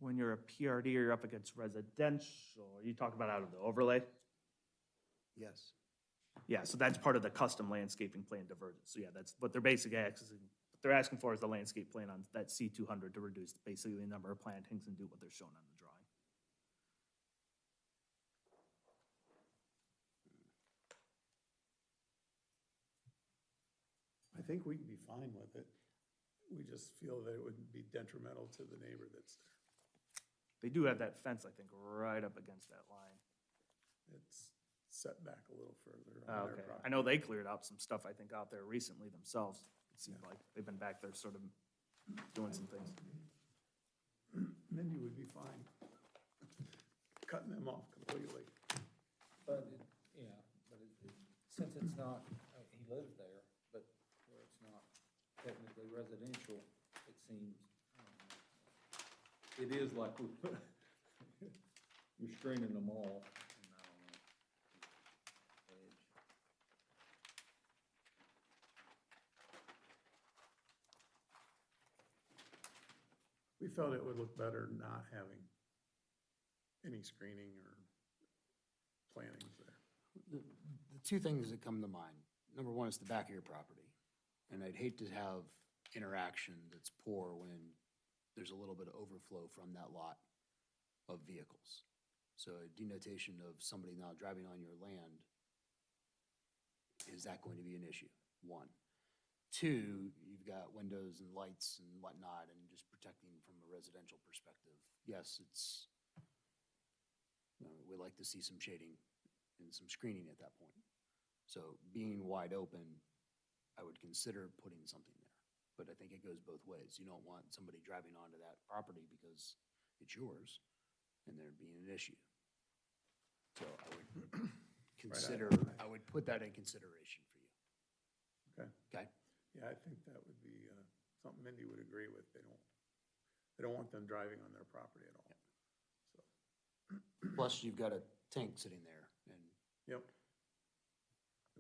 When you're a PRD or you're up against residential, are you talking about out of the overlay? Yes. Yeah, so that's part of the custom landscaping plan divergence. So yeah, that's what they're basically accessing. What they're asking for is the landscape plan on that C200 to reduce basically the number of plantings and do what they're showing on the drawing. I think we can be fine with it. We just feel that it would be detrimental to the neighbor that's there. They do have that fence, I think, right up against that line. It's set back a little further Oh, on okay. their property. I know they cleared out some stuff, I think, out there recently themselves. It seemed like they've been back there sort of doing some things. Mindy would be fine cutting them off completely. But, since it's not, he lives there, but where it's not technically residential, it seems, it is like we put, you're screening them all, and I don't know. Edge. We felt it would look better not having any screening or plantings there. The two things that come to mind, number one, it's the back of your property. And I'd hate to have interaction that's poor when there's a little bit of overflow from that lot of vehicles. So a denotation of somebody now driving on your land, is that going to be an issue? One. Two, you've got windows and lights and whatnot, and just protecting from a residential perspective. Yes, it's, we like to see some shading and some screening at that point. So being wide open, I would consider putting something there. But I think it goes both ways. You don't want somebody driving onto that property because it's yours and there being an issue. So I would consider, I would put that in consideration for you. Okay. Okay? Yeah, I think that would be something Mindy would agree with. They don't want them driving on their property at all. So, Plus, you've got a tank sitting there and yep.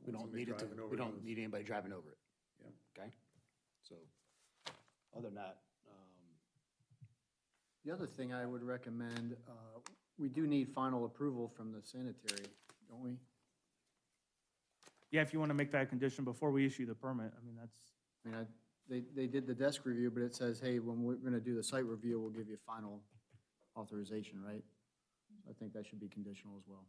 we don't need it to, we don't need anybody driving over it. Yep. Okay? So, other than that, The other thing I would recommend, we do need final approval from the sanitary, don't we? Yeah, if you want to make that a condition before we issue the permit, I mean, that's, I mean, they did the desk review, but it says, hey, when we're gonna do the site review, we'll give you final authorization, right? So I think that should be conditional as well.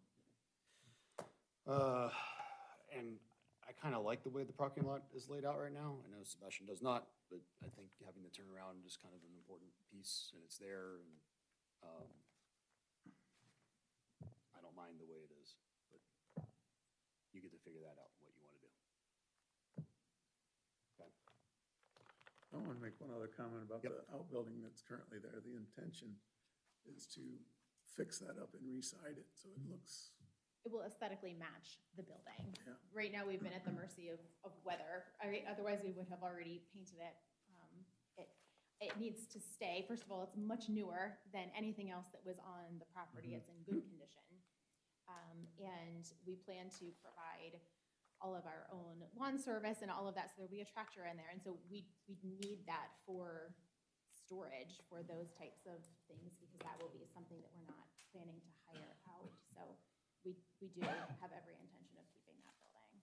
and I kind of like the way the parking lot is laid out right now. I know Sebastian does not, but I think having the turnaround is kind of an important piece, and it's there, and I don't mind the way it is, but you get to figure that out, what you want to do. Okay. I want to make one other comment about the outbuilding that's currently there. The intention is to fix that up and re-side it, so it looks, It will aesthetically match the building. Yeah. Right now, we've been at the mercy of weather. Otherwise, we would have already painted it. It needs to stay. First of all, it's much newer than anything else that was on the property. It's in good condition. And we plan to provide all of our own lawn service and all of that, so there'll be a tractor in there. And so we need that for storage for those types of things, because that will be something that we're not planning to hire out. So we do have every intention of keeping that building.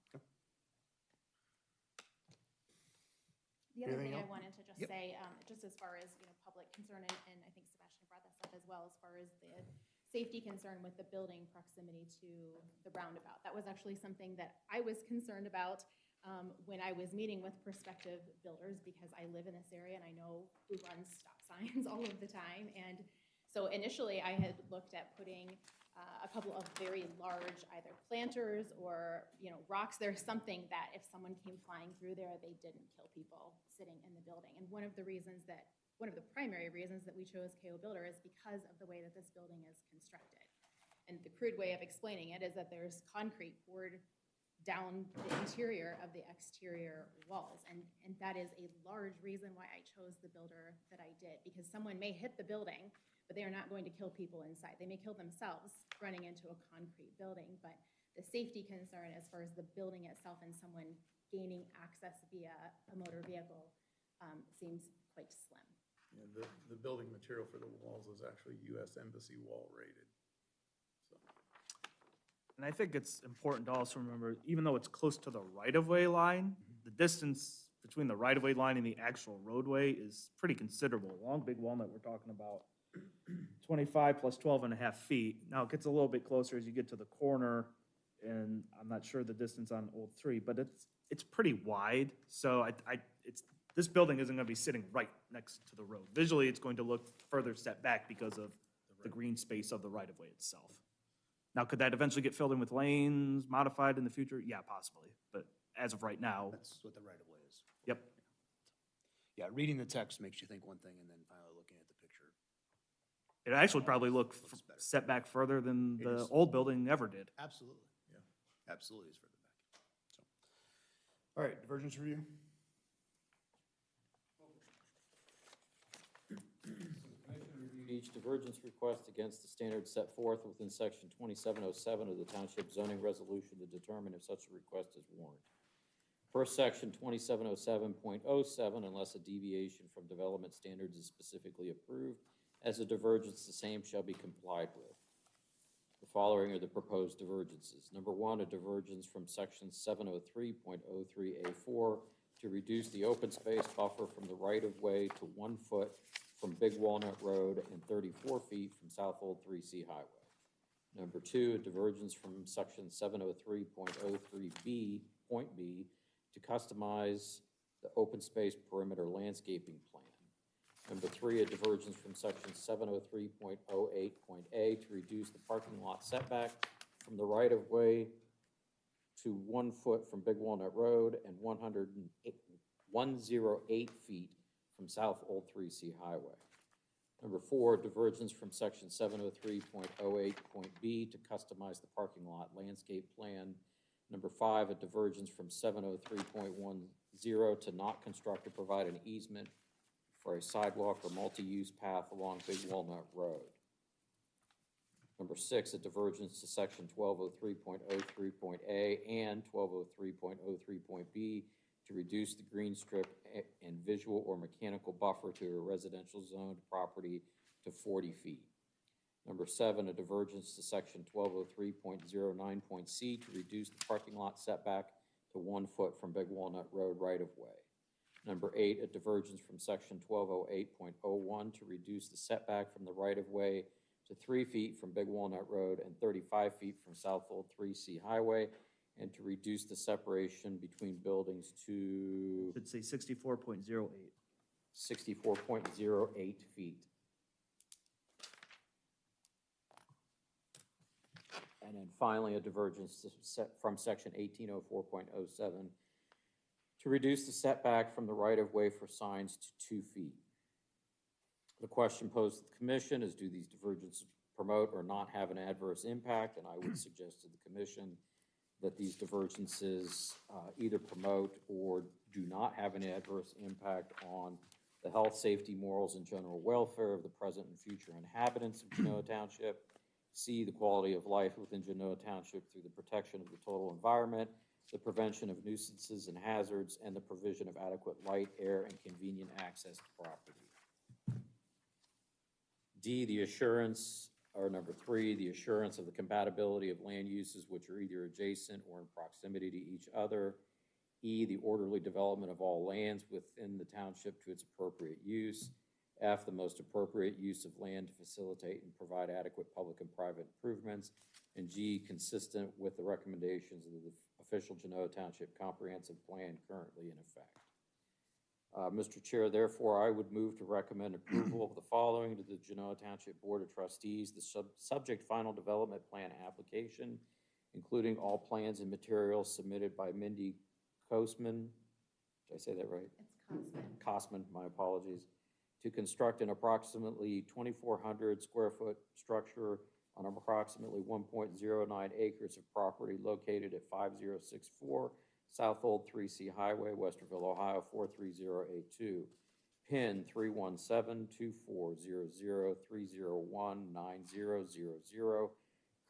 The other Anything thing I else? wanted to just Yep. say, just as far as, public concern, and I think Sebastian brought this up as well, as far as the safety concern with the building proximity to the roundabout. That was actually something that I was concerned about when I was meeting with prospective builders, because I live in this area and I know who runs stop signs all of the time. And so initially, I had looked at putting a couple of very large either planters or, rocks. There's something that if someone came flying through there, they didn't kill people sitting in the building. And one of the primary reasons that we chose KO Builder is because of the way that this building is constructed. And the crude way of explaining it is that there's concrete poured down the interior of the exterior walls. And that is a large reason why I chose the builder that I did, because someone may hit the building, but they are not going to kill people inside. They may kill themselves running into a concrete building, but the safety concern as far as the building itself and someone gaining access via a motor vehicle seems quite slim. yeah, the building material for the walls is actually US Embassy wall rated. So, and I think it's important to also remember, even though it's close to the right-of-way line, the distance between the right-of-way line and the actual roadway is pretty considerable. Along Big Walnut, we're talking about 25 plus 12 and a half feet. Now, it gets a little bit closer as you get to the corner, and I'm not sure the distance on Old 3, but it's pretty wide. So this building isn't gonna be sitting right next to the road. Visually, it's going to look further set back because of the green space of the right-of-way itself. Now, could that eventually get filled in with lanes, modified in the future? Yeah, possibly, but as of right now, That's what the right-of-way is. yep. Yeah, reading the text makes you think one thing, and then finally looking at the picture. It actually probably look Looks better. set back further than It the is. old building ever did. Absolutely. Yeah. Absolutely is further back. So, all right, divergence review. Each divergence request against the standards set forth within section 2707 of the Township Zoning Resolution to determine if such a request is warranted. Per section 2707.07, unless a deviation from development standards is specifically approved as a divergence, the same shall be complied with. The following are the proposed divergences. Number one, a divergence from section 703.03A4 to reduce the open space buffer from the right-of-way to 1 foot from Big Walnut Road and 34 feet from South Old 3C Highway. Number two, a divergence from section 703.03B, point B, to customize the open space perimeter landscaping plan. Number three, a divergence from section 703.08.A to reduce the parking lot setback from the right-of-way to 1 foot from Big Walnut Road and 108 feet from South Old 3C Highway. Number four, divergence from section 703.08.B to customize the parking lot landscape plan. Number five, a divergence from 703.10 to not construct or provide an easement for a sidewalk or multi-use path along Big Walnut Road. Number six, a divergence to section 1203.03.A and 1203.03.B to reduce the green strip and visual or mechanical buffer to a residential zoned property to 40 feet. Number seven, a divergence to section 1203.09.C to reduce the parking lot setback to 1 foot from Big Walnut Road right-of-way. Number eight, a divergence from section 1208.01 to reduce the setback from the right-of-way to 3 feet from Big Walnut Road and 35 feet from South Old 3C Highway, and to reduce the separation between buildings to Should say 64.08. 64.08 feet. And then finally, a divergence from section 1804.07 to reduce the setback from the right-of-way for signs to 2 feet. The question posed to the commission is, do these divergences promote or not have an adverse impact? And I would suggest to the commission that these divergences either promote or do not have an adverse impact on the health, safety, morals, and general welfare of the present and future inhabitants of Genoa Township. C, the quality of life within Genoa Township through the protection of the total environment, the prevention of nuisances and hazards, and the provision of adequate light, air, and convenient access to property. D, the assurance, or number three, the assurance of the compatibility of land uses which are either adjacent or in proximity to each other. E, the orderly development of all lands within the township to its appropriate use. F, the most appropriate use of land to facilitate and provide adequate public and private improvements. And G, consistent with the recommendations of the official Genoa Township Comprehensive Plan currently in effect. Mr. Chair, therefore, I would move to recommend approval of the following to the Genoa Township Board of Trustees: the subject final development plan application, including all plans and materials submitted by Mindy Kosman. Did I say that right? It's Cosman. Kosman, my apologies. To construct an approximately 2,400 square foot structure on approximately 1.09 acres of property located at 5064 South Old 3C Highway, Westerville, Ohio 43082. PIN 317-2400-301-9000.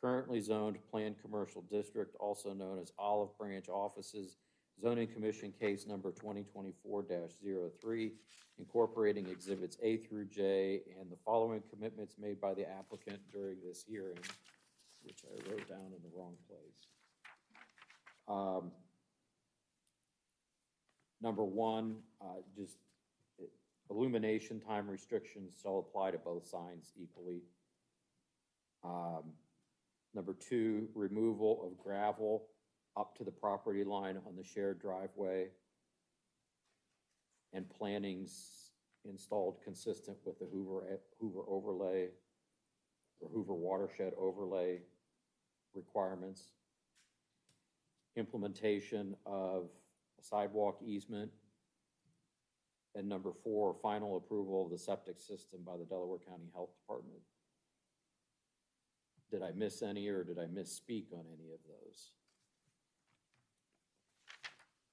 Currently zoned Planned Commercial District, also known as Olive Branch Offices. Zoning Commission case number 2024-03, incorporating exhibits A through J, and the following commitments made by the applicant during this hearing, which I wrote down in the wrong place. Number one, just illumination time restrictions shall apply to both signs equally. Number two, removal of gravel up to the property line on the shared driveway, and plantings installed consistent with the Hoover overlay or Hoover watershed overlay requirements. Implementation of a sidewalk easement. And number four, final approval of the septic system by the Delaware County Health Department. Did I miss any, or did I misspeak on any of those?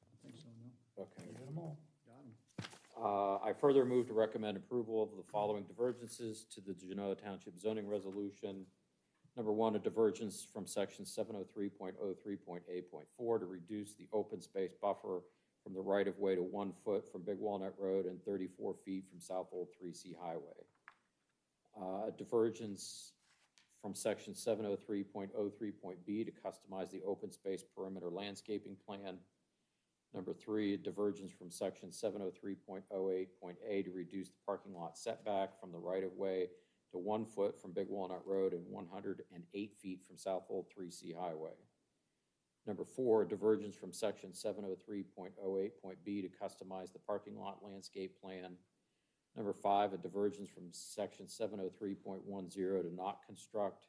I think so, no. Okay. You hit them all. Got them. I further move to recommend approval of the following divergences to the Genoa Township zoning resolution. Number one, a divergence from section 703.03.A.4 to reduce the open space buffer from the right-of-way to 1 foot from Big Walnut Road and 34 feet from South Old 3C Highway. A divergence from section 703.03.B to customize the open space perimeter landscaping plan. Number 3, a divergence from section 703.08.A to reduce the parking lot setback from the right-of-way to 1 foot from Big Walnut Road and 108 feet from South Old 3C Highway. Number 4, a divergence from section 703.08.B to customize the parking lot landscape plan. Number 5, a divergence from section 703.10 to not construct,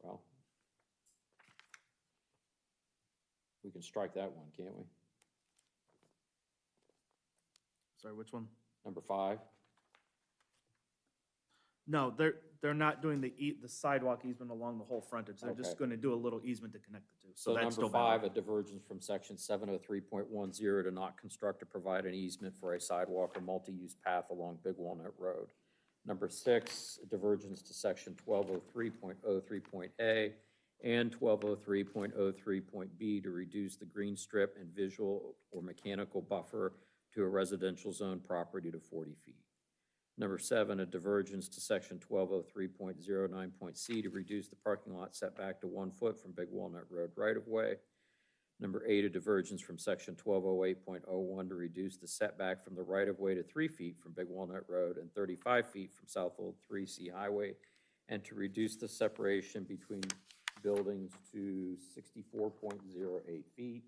well, we can strike that one, can't we? Sorry, which one? Number 5, No, they're not doing the sidewalk easement along the whole frontage. They're just Okay. gonna do a little easement to connect the two. so that's number still 5, valid. a divergence from section 703.10 to not construct or provide an easement for a sidewalk or multi-use path along Big Walnut Road. Number 6, a divergence to section 1203.03.A and 1203.03.B to reduce the green strip and visual or mechanical buffer to a residential zone property to 40 feet. Number 7, a divergence to section 1203.09.C to reduce the parking lot setback to 1 foot from Big Walnut Road right-of-way. Number 8, a divergence from section 1208.01 to reduce the setback from the right-of-way to 3 feet from Big Walnut Road and 35 feet from South Old 3C Highway, and to reduce the separation between buildings to 64.08 feet.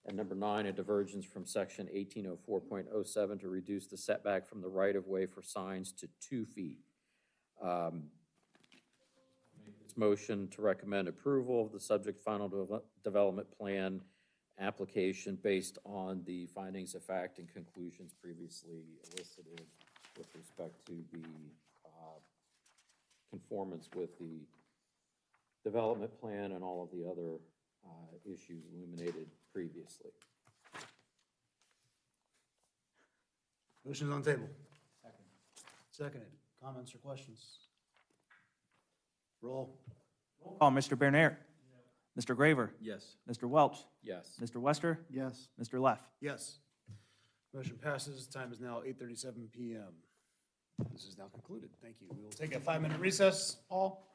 And number 9, a divergence from section 1804.07 to reduce the setback from the right-of-way for signs to 2 feet. This motion to recommend approval of the subject final development plan application based on the findings of fact and conclusions previously elicited with respect to the conformance with the development plan and all of the other issues illuminated previously. Motion's on the table. Seconded. Comments or questions? Roll. Oh, Mr. Bernier. Mr. Graver. Yes. Mr. Welch. Yes. Mr. Wester. Yes. Mr. Leff. Yes. Motion passes. Time is now 8:37 PM. This is now concluded. Thank you. We will take a 5-minute recess. Paul?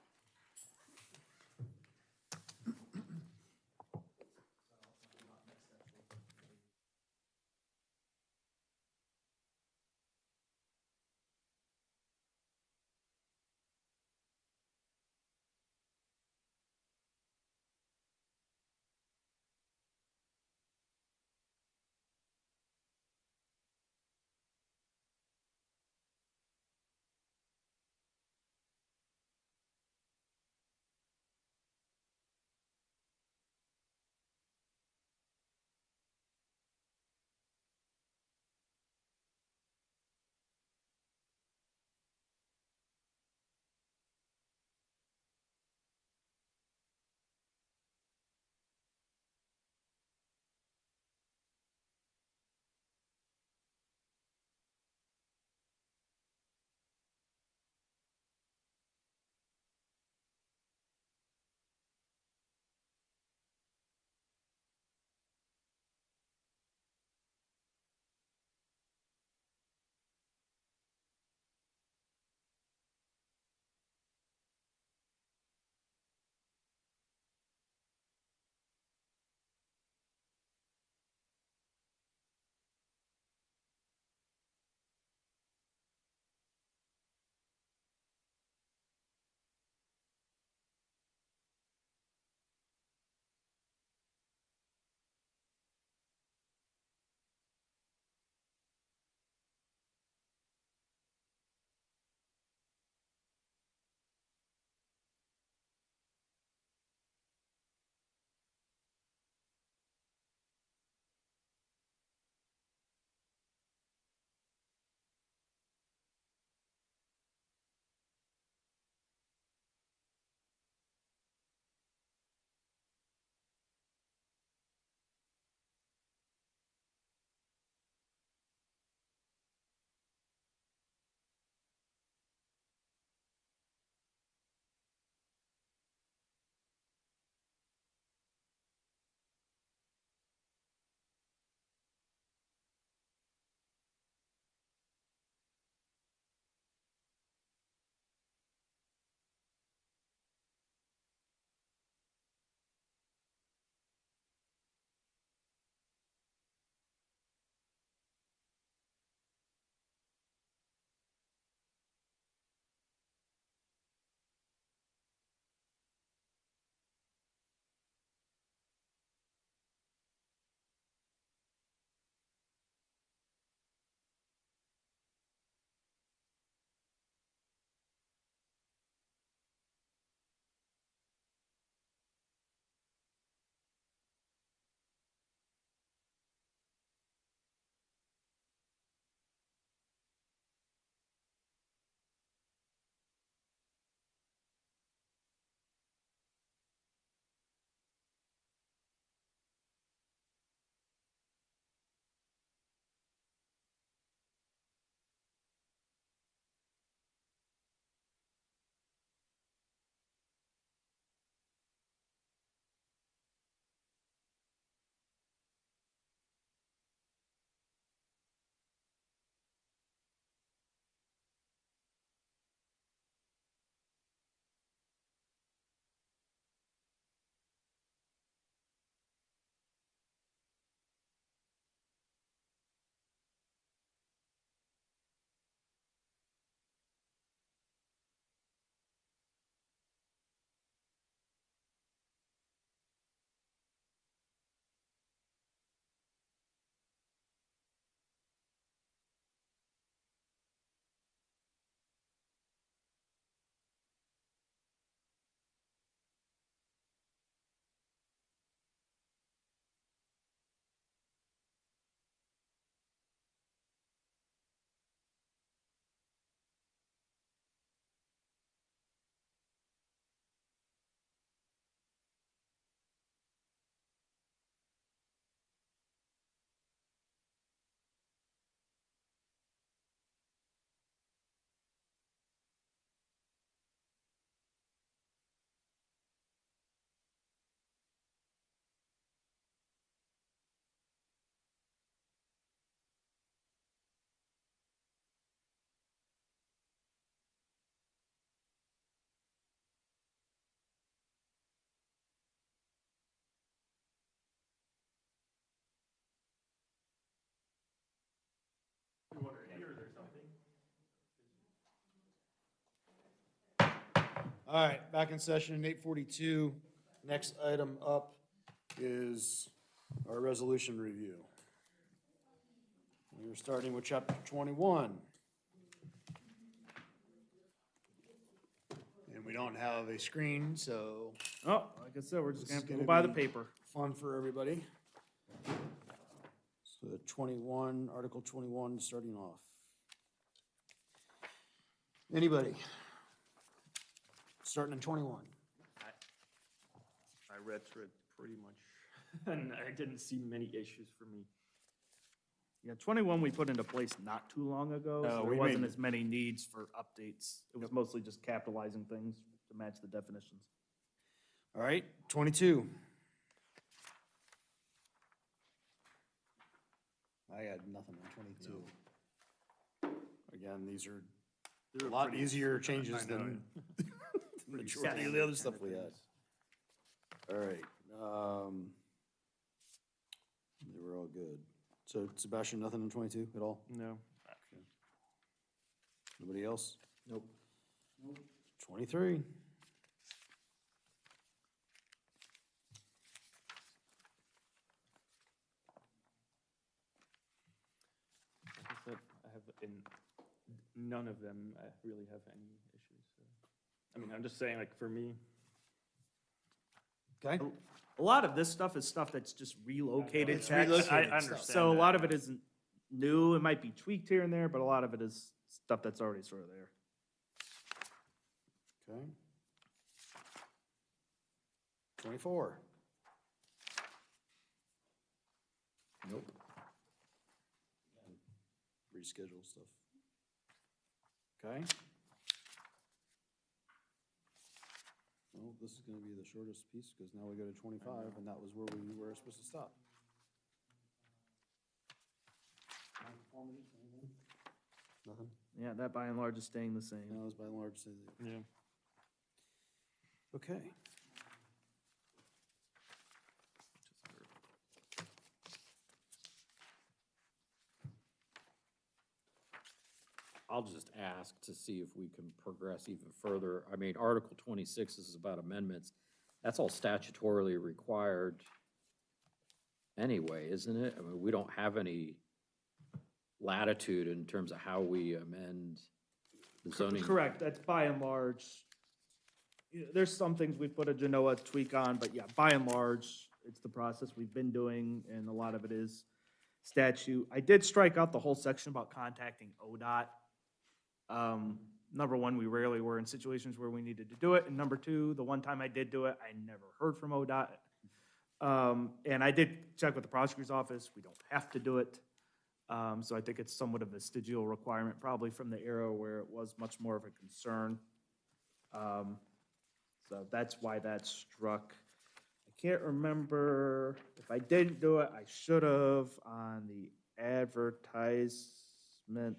All right, back in session at 8:42. Next item up is our resolution review. We're starting with chapter 21. And we don't have a screen, so Oh, like I said, we're just This gonna is have to go gonna by the be- paper. fun for everybody. So the 21, Article 21, starting off. Anybody? Starting in 21. I read through it pretty much, and I didn't see many issues for me. Yeah, 21 we put into place not too long ago, No, so we there wasn't made- as many needs for updates. It was mostly just capitalizing things to match the definitions. All right, 22. I had nothing on 22. Again, these are a lot easier changes than the majority of the other stuff we had. All right, they were all good. So Sebastian, nothing on 22 at all? No. Nobody else? Nope. 23. Like I said, I have none of them, I really have any issues. So. I mean, I'm just saying, like, for me, Okay? A lot of this stuff is stuff that's just relocated It's text. relocated I stuff. understand. So a that. lot of it isn't new, it might be tweaked here and there, but a lot of it is stuff that's already sort of there. Okay. 24. Nope. Reschedule stuff. Okay. Well, this is gonna be the shortest piece, because now we go to 25, and that was where we were supposed to stop. Nothing? Yeah, that by and large is staying the same. No, it's by and large, yeah. okay. I'll just ask to see if we can progress even further. I mean, Article 26 is about amendments. That's all statutorily required anyway, isn't it? I mean, we don't have any latitude in terms of how we amend the zoning. Correct, that's by and large. There's some things we put a Genoa tweak on, but yeah, by and large, it's the process we've been doing, and a lot of it is statute. I did strike out the whole section about contacting ODOT. Number one, we rarely were in situations where we needed to do it, and number two, the one time I did do it, I never heard from ODOT. And I did check with the prosecutor's office, we don't have to do it. So I think it's somewhat of a vestigial requirement, probably from the era where it was much more of a concern. So that's why that's struck. I can't remember, if I didn't do it, I should have on the advertisement.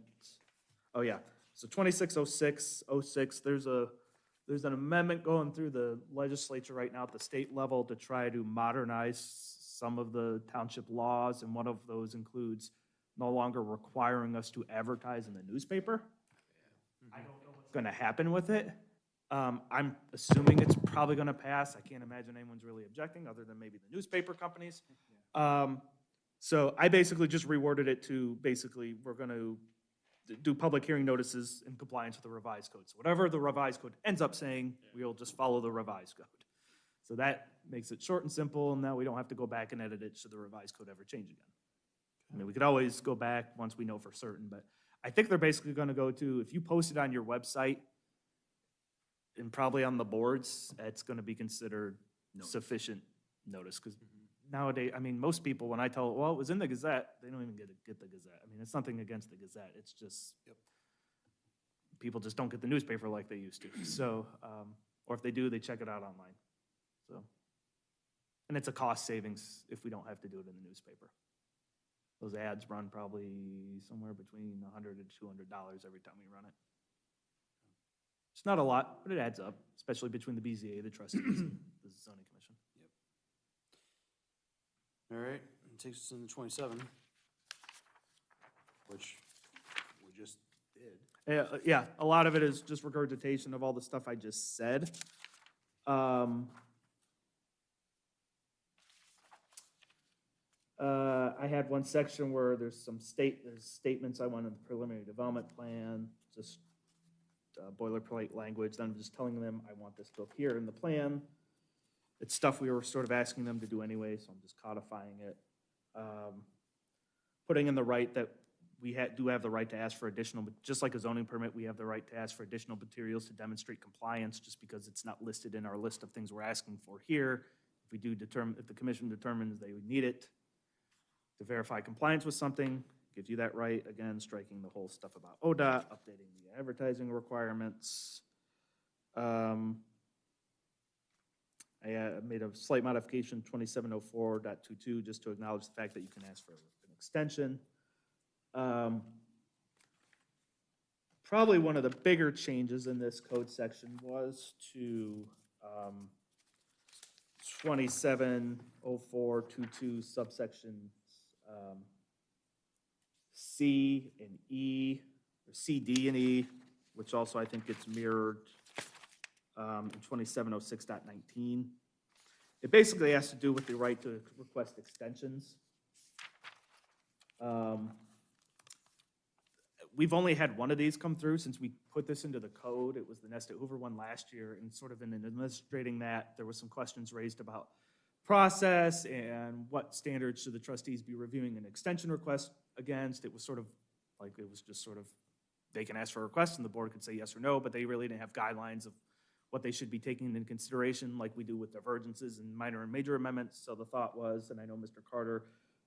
Oh, yeah, so 2606, there's an amendment going through the legislature right now at the state level to try to modernize some of the township laws, and one of those includes no longer requiring us to advertise in the newspaper. I don't know what's gonna happen with it. I'm assuming it's probably gonna pass. I can't imagine anyone's really objecting, other than maybe the newspaper companies. So I basically just reworded it to, basically, we're gonna do public hearing notices in compliance with the revised code. So whatever the revised code ends up saying, we'll just follow the revised code. So that makes it short and simple, and now we don't have to go back and edit it should the revised code ever change again. I mean, we could always go back once we know for certain, but I think they're basically gonna go to, if you post it on your website and probably on the boards, it's gonna be considered sufficient notice, because nowadays, I mean, most people, when I tell, well, it was in the Gazette, they don't even get the Gazette. I mean, it's nothing against the Gazette, it's just, people just don't get the newspaper like they used to, so, or if they do, they check it out online, so. And it's a cost savings if we don't have to do it in the newspaper. Those ads run probably somewhere between $100 and $200 every time we run it. It's not a lot, but it adds up, especially between the BZA, the trustees, and the zoning commission. All right, it takes us into 27, which we just did. Yeah, a lot of it is just regurgitation of all the stuff I just said. I had one section where there's statements I want in the preliminary development plan, just boilerplate language. Then I'm just telling them I want this to appear in the plan. It's stuff we were sort of asking them to do anyway, so I'm just codifying it. Putting in the right that we do have the right to ask for additional, just like a zoning permit, we have the right to ask for additional materials to demonstrate compliance, just because it's not listed in our list of things we're asking for here. If the commission determines they would need it to verify compliance with something, gives you that right. Again, striking the whole stuff about ODOT, updating the advertising requirements. I made a slight modification, 2704.22, just to acknowledge the fact that you can ask for an extension. Probably one of the bigger changes in this code section was to 2704.22 subsection C and E, or C, D, and E, which also I think gets mirrored in 2706.19. It basically has to do with the right to request extensions. We've only had one of these come through since we put this into the code. It was the Nestor Hoover one last year, and sort of in administrating that, there were some questions raised about process and what standards should the trustees be reviewing an extension request against. It was sort of like, it was just sort of, they can ask for a request and the board could say yes or no, but they really didn't have guidelines of what they should be taking into consideration like we do with divergences and minor and major amendments. So the thought was, and I know Mr. Carter,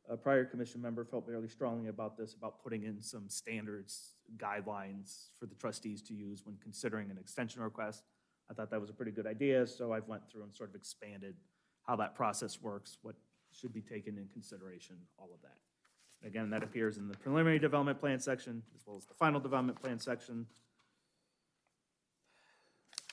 a prior commission member, felt fairly strongly about this, about putting in some standards, guidelines for the trustees to use when considering an extension request. I thought that was a pretty good idea, so I've went through and sort of expanded how that process works, what should be taken in consideration, all of that. Again, that appears in the preliminary development plan section, as well as the final development plan section.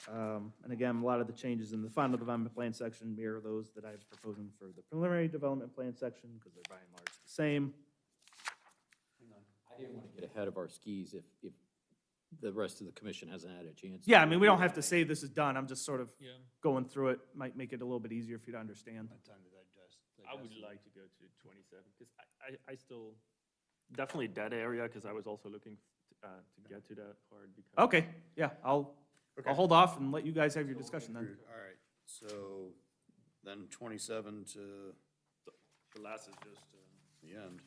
And again, a lot of the changes in the final development plan section mirror those that I was proposing for the preliminary development plan section, because they're by and large the same. I didn't want to get ahead of our skis if the rest of the commission hasn't had a chance. Yeah, I mean, we don't have to say this is done, I'm just sort of going through it, might make it a little bit easier for you to understand. I would like to go to 27, because I still, definitely that area, because I was also looking to get to that part. Because Okay, yeah, I'll hold off and let you guys have your discussion then. All right, so then 27 to the last is just, the end.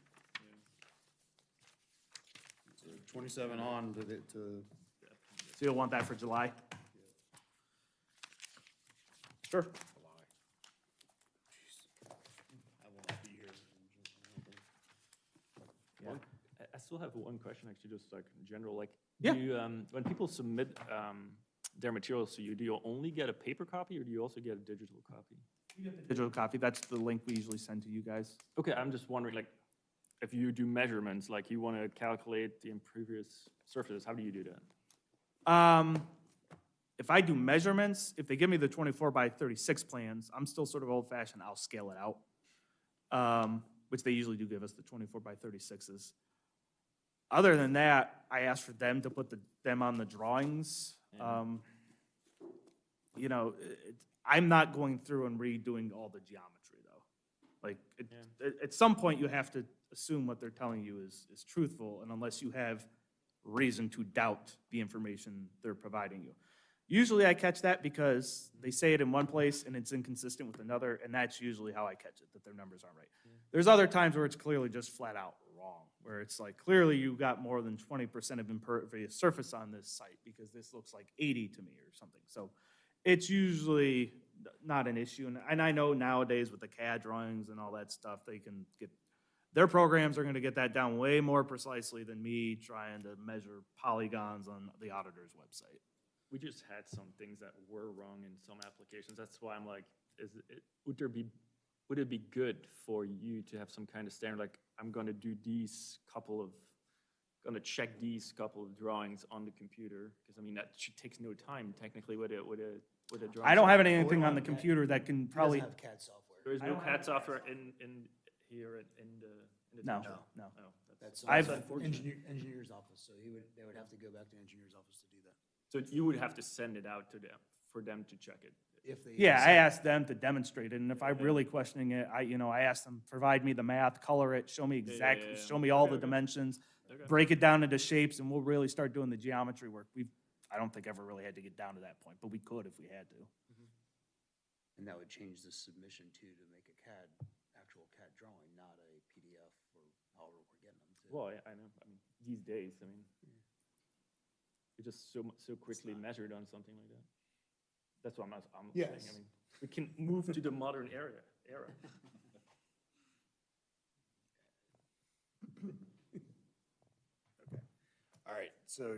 So 27 on to So you'll want that for July? Sure. I will not be here. I still have one question, actually, just like in general, like, Yeah. do you, when people submit their materials to you, do you only get a paper copy or do you also get a digital copy? Digital copy, that's the link we usually send to you guys. Okay, I'm just wondering, like, if you do measurements, like you want to calculate the impervious surfaces, how do you do that? If I do measurements, if they give me the 24 by 36 plans, I'm still sort of old fashioned, I'll scale it out. Which they usually do give us, the 24 by 36s. Other than that, I ask for them to put them on the drawings. You know, I'm not going through and redoing all the geometry though. Like, at some point you have to assume what they're telling you is truthful, and unless you have reason to doubt the information they're providing you. Usually I catch that because they say it in one place and it's inconsistent with another, and that's usually how I catch it, that their numbers aren't right. There's other times where it's clearly just flat out wrong, where it's like, clearly you got more than 20% of impervious surface on this site because this looks like 80 to me or something. So it's usually not an issue. And I know nowadays with the CAD drawings and all that stuff, they can get, their programs are gonna get that down way more precisely than me trying to measure polygons on the auditor's website. We just had some things that were wrong in some applications. That's why I'm like, would it be good for you to have some kind of standard, like, I'm gonna do gonna check these couple of drawings on the computer? Because I mean, that takes no time technically with a drawing. I don't have anything on the computer that can probably. CAD software. There is I no don't CAD have software in here in the. No, township? no. Oh, that's That's I've- engineer's office, so they would have to go back to engineer's office to do that. So you would have to send it out to them, for them to check it. If they. Yeah, I asked them to demonstrate it, and if I'm really questioning it, I asked them, provide me the math, color it, show me exactly, yeah. show me all Okay, the okay. dimensions, Okay. break it down into shapes, and we'll really start doing the geometry work. I don't think ever really had to get down to that point, but we could if we had to. And that would change the submission too, to make a actual CAD drawing, not a PDF or however we're getting them to. Well, I know, I mean, these days, I mean, it's just so quickly measured on something like that. That's what I'm saying, Yes. I mean, we can move to the modern era. All right, so,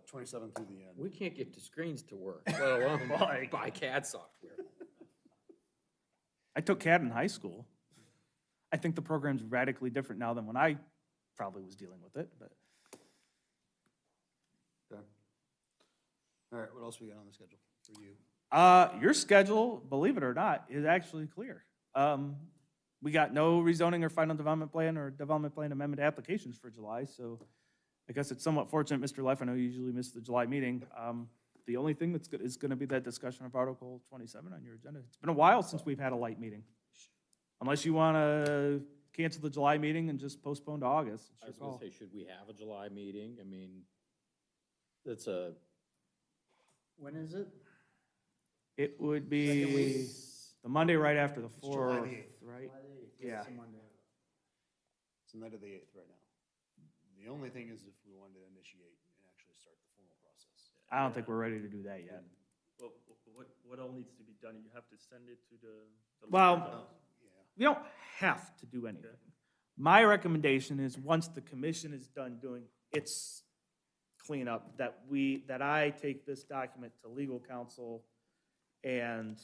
27 through the end. We can't get the screens to work, let alone buy CAD software. I took CAD in high school. I think the program's radically different now than when I probably was dealing with it, but. Okay. All right, what else we got on the schedule for you? Your schedule, believe it or not, is actually clear. We got no rezoning or final development plan or development plan amendment applications for July, so I guess it's somewhat fortunate, Mr. Leff, I know you usually miss the July meeting. The only thing that's good is gonna be that discussion of Article 27 on your agenda. It's been a while since we've had a light meeting. Unless you wanna cancel the July meeting and just postpone to August. It's I your was gonna call. say, should we have a July meeting? I mean, it's a, When is it? It would Second week? be the Monday right after the July 4th, the 8th. right? July the 8th. Yeah. It's a Monday. It's the night of the 8th right now. The only thing is if we wanted to initiate and actually start the formal process. I don't think we're ready to do that yet. Well, what all needs to be done? You have to send it to the. Well, legal counsel. we don't have to do anything. My recommendation is, once the commission is done doing its cleanup, that I take this document to legal counsel and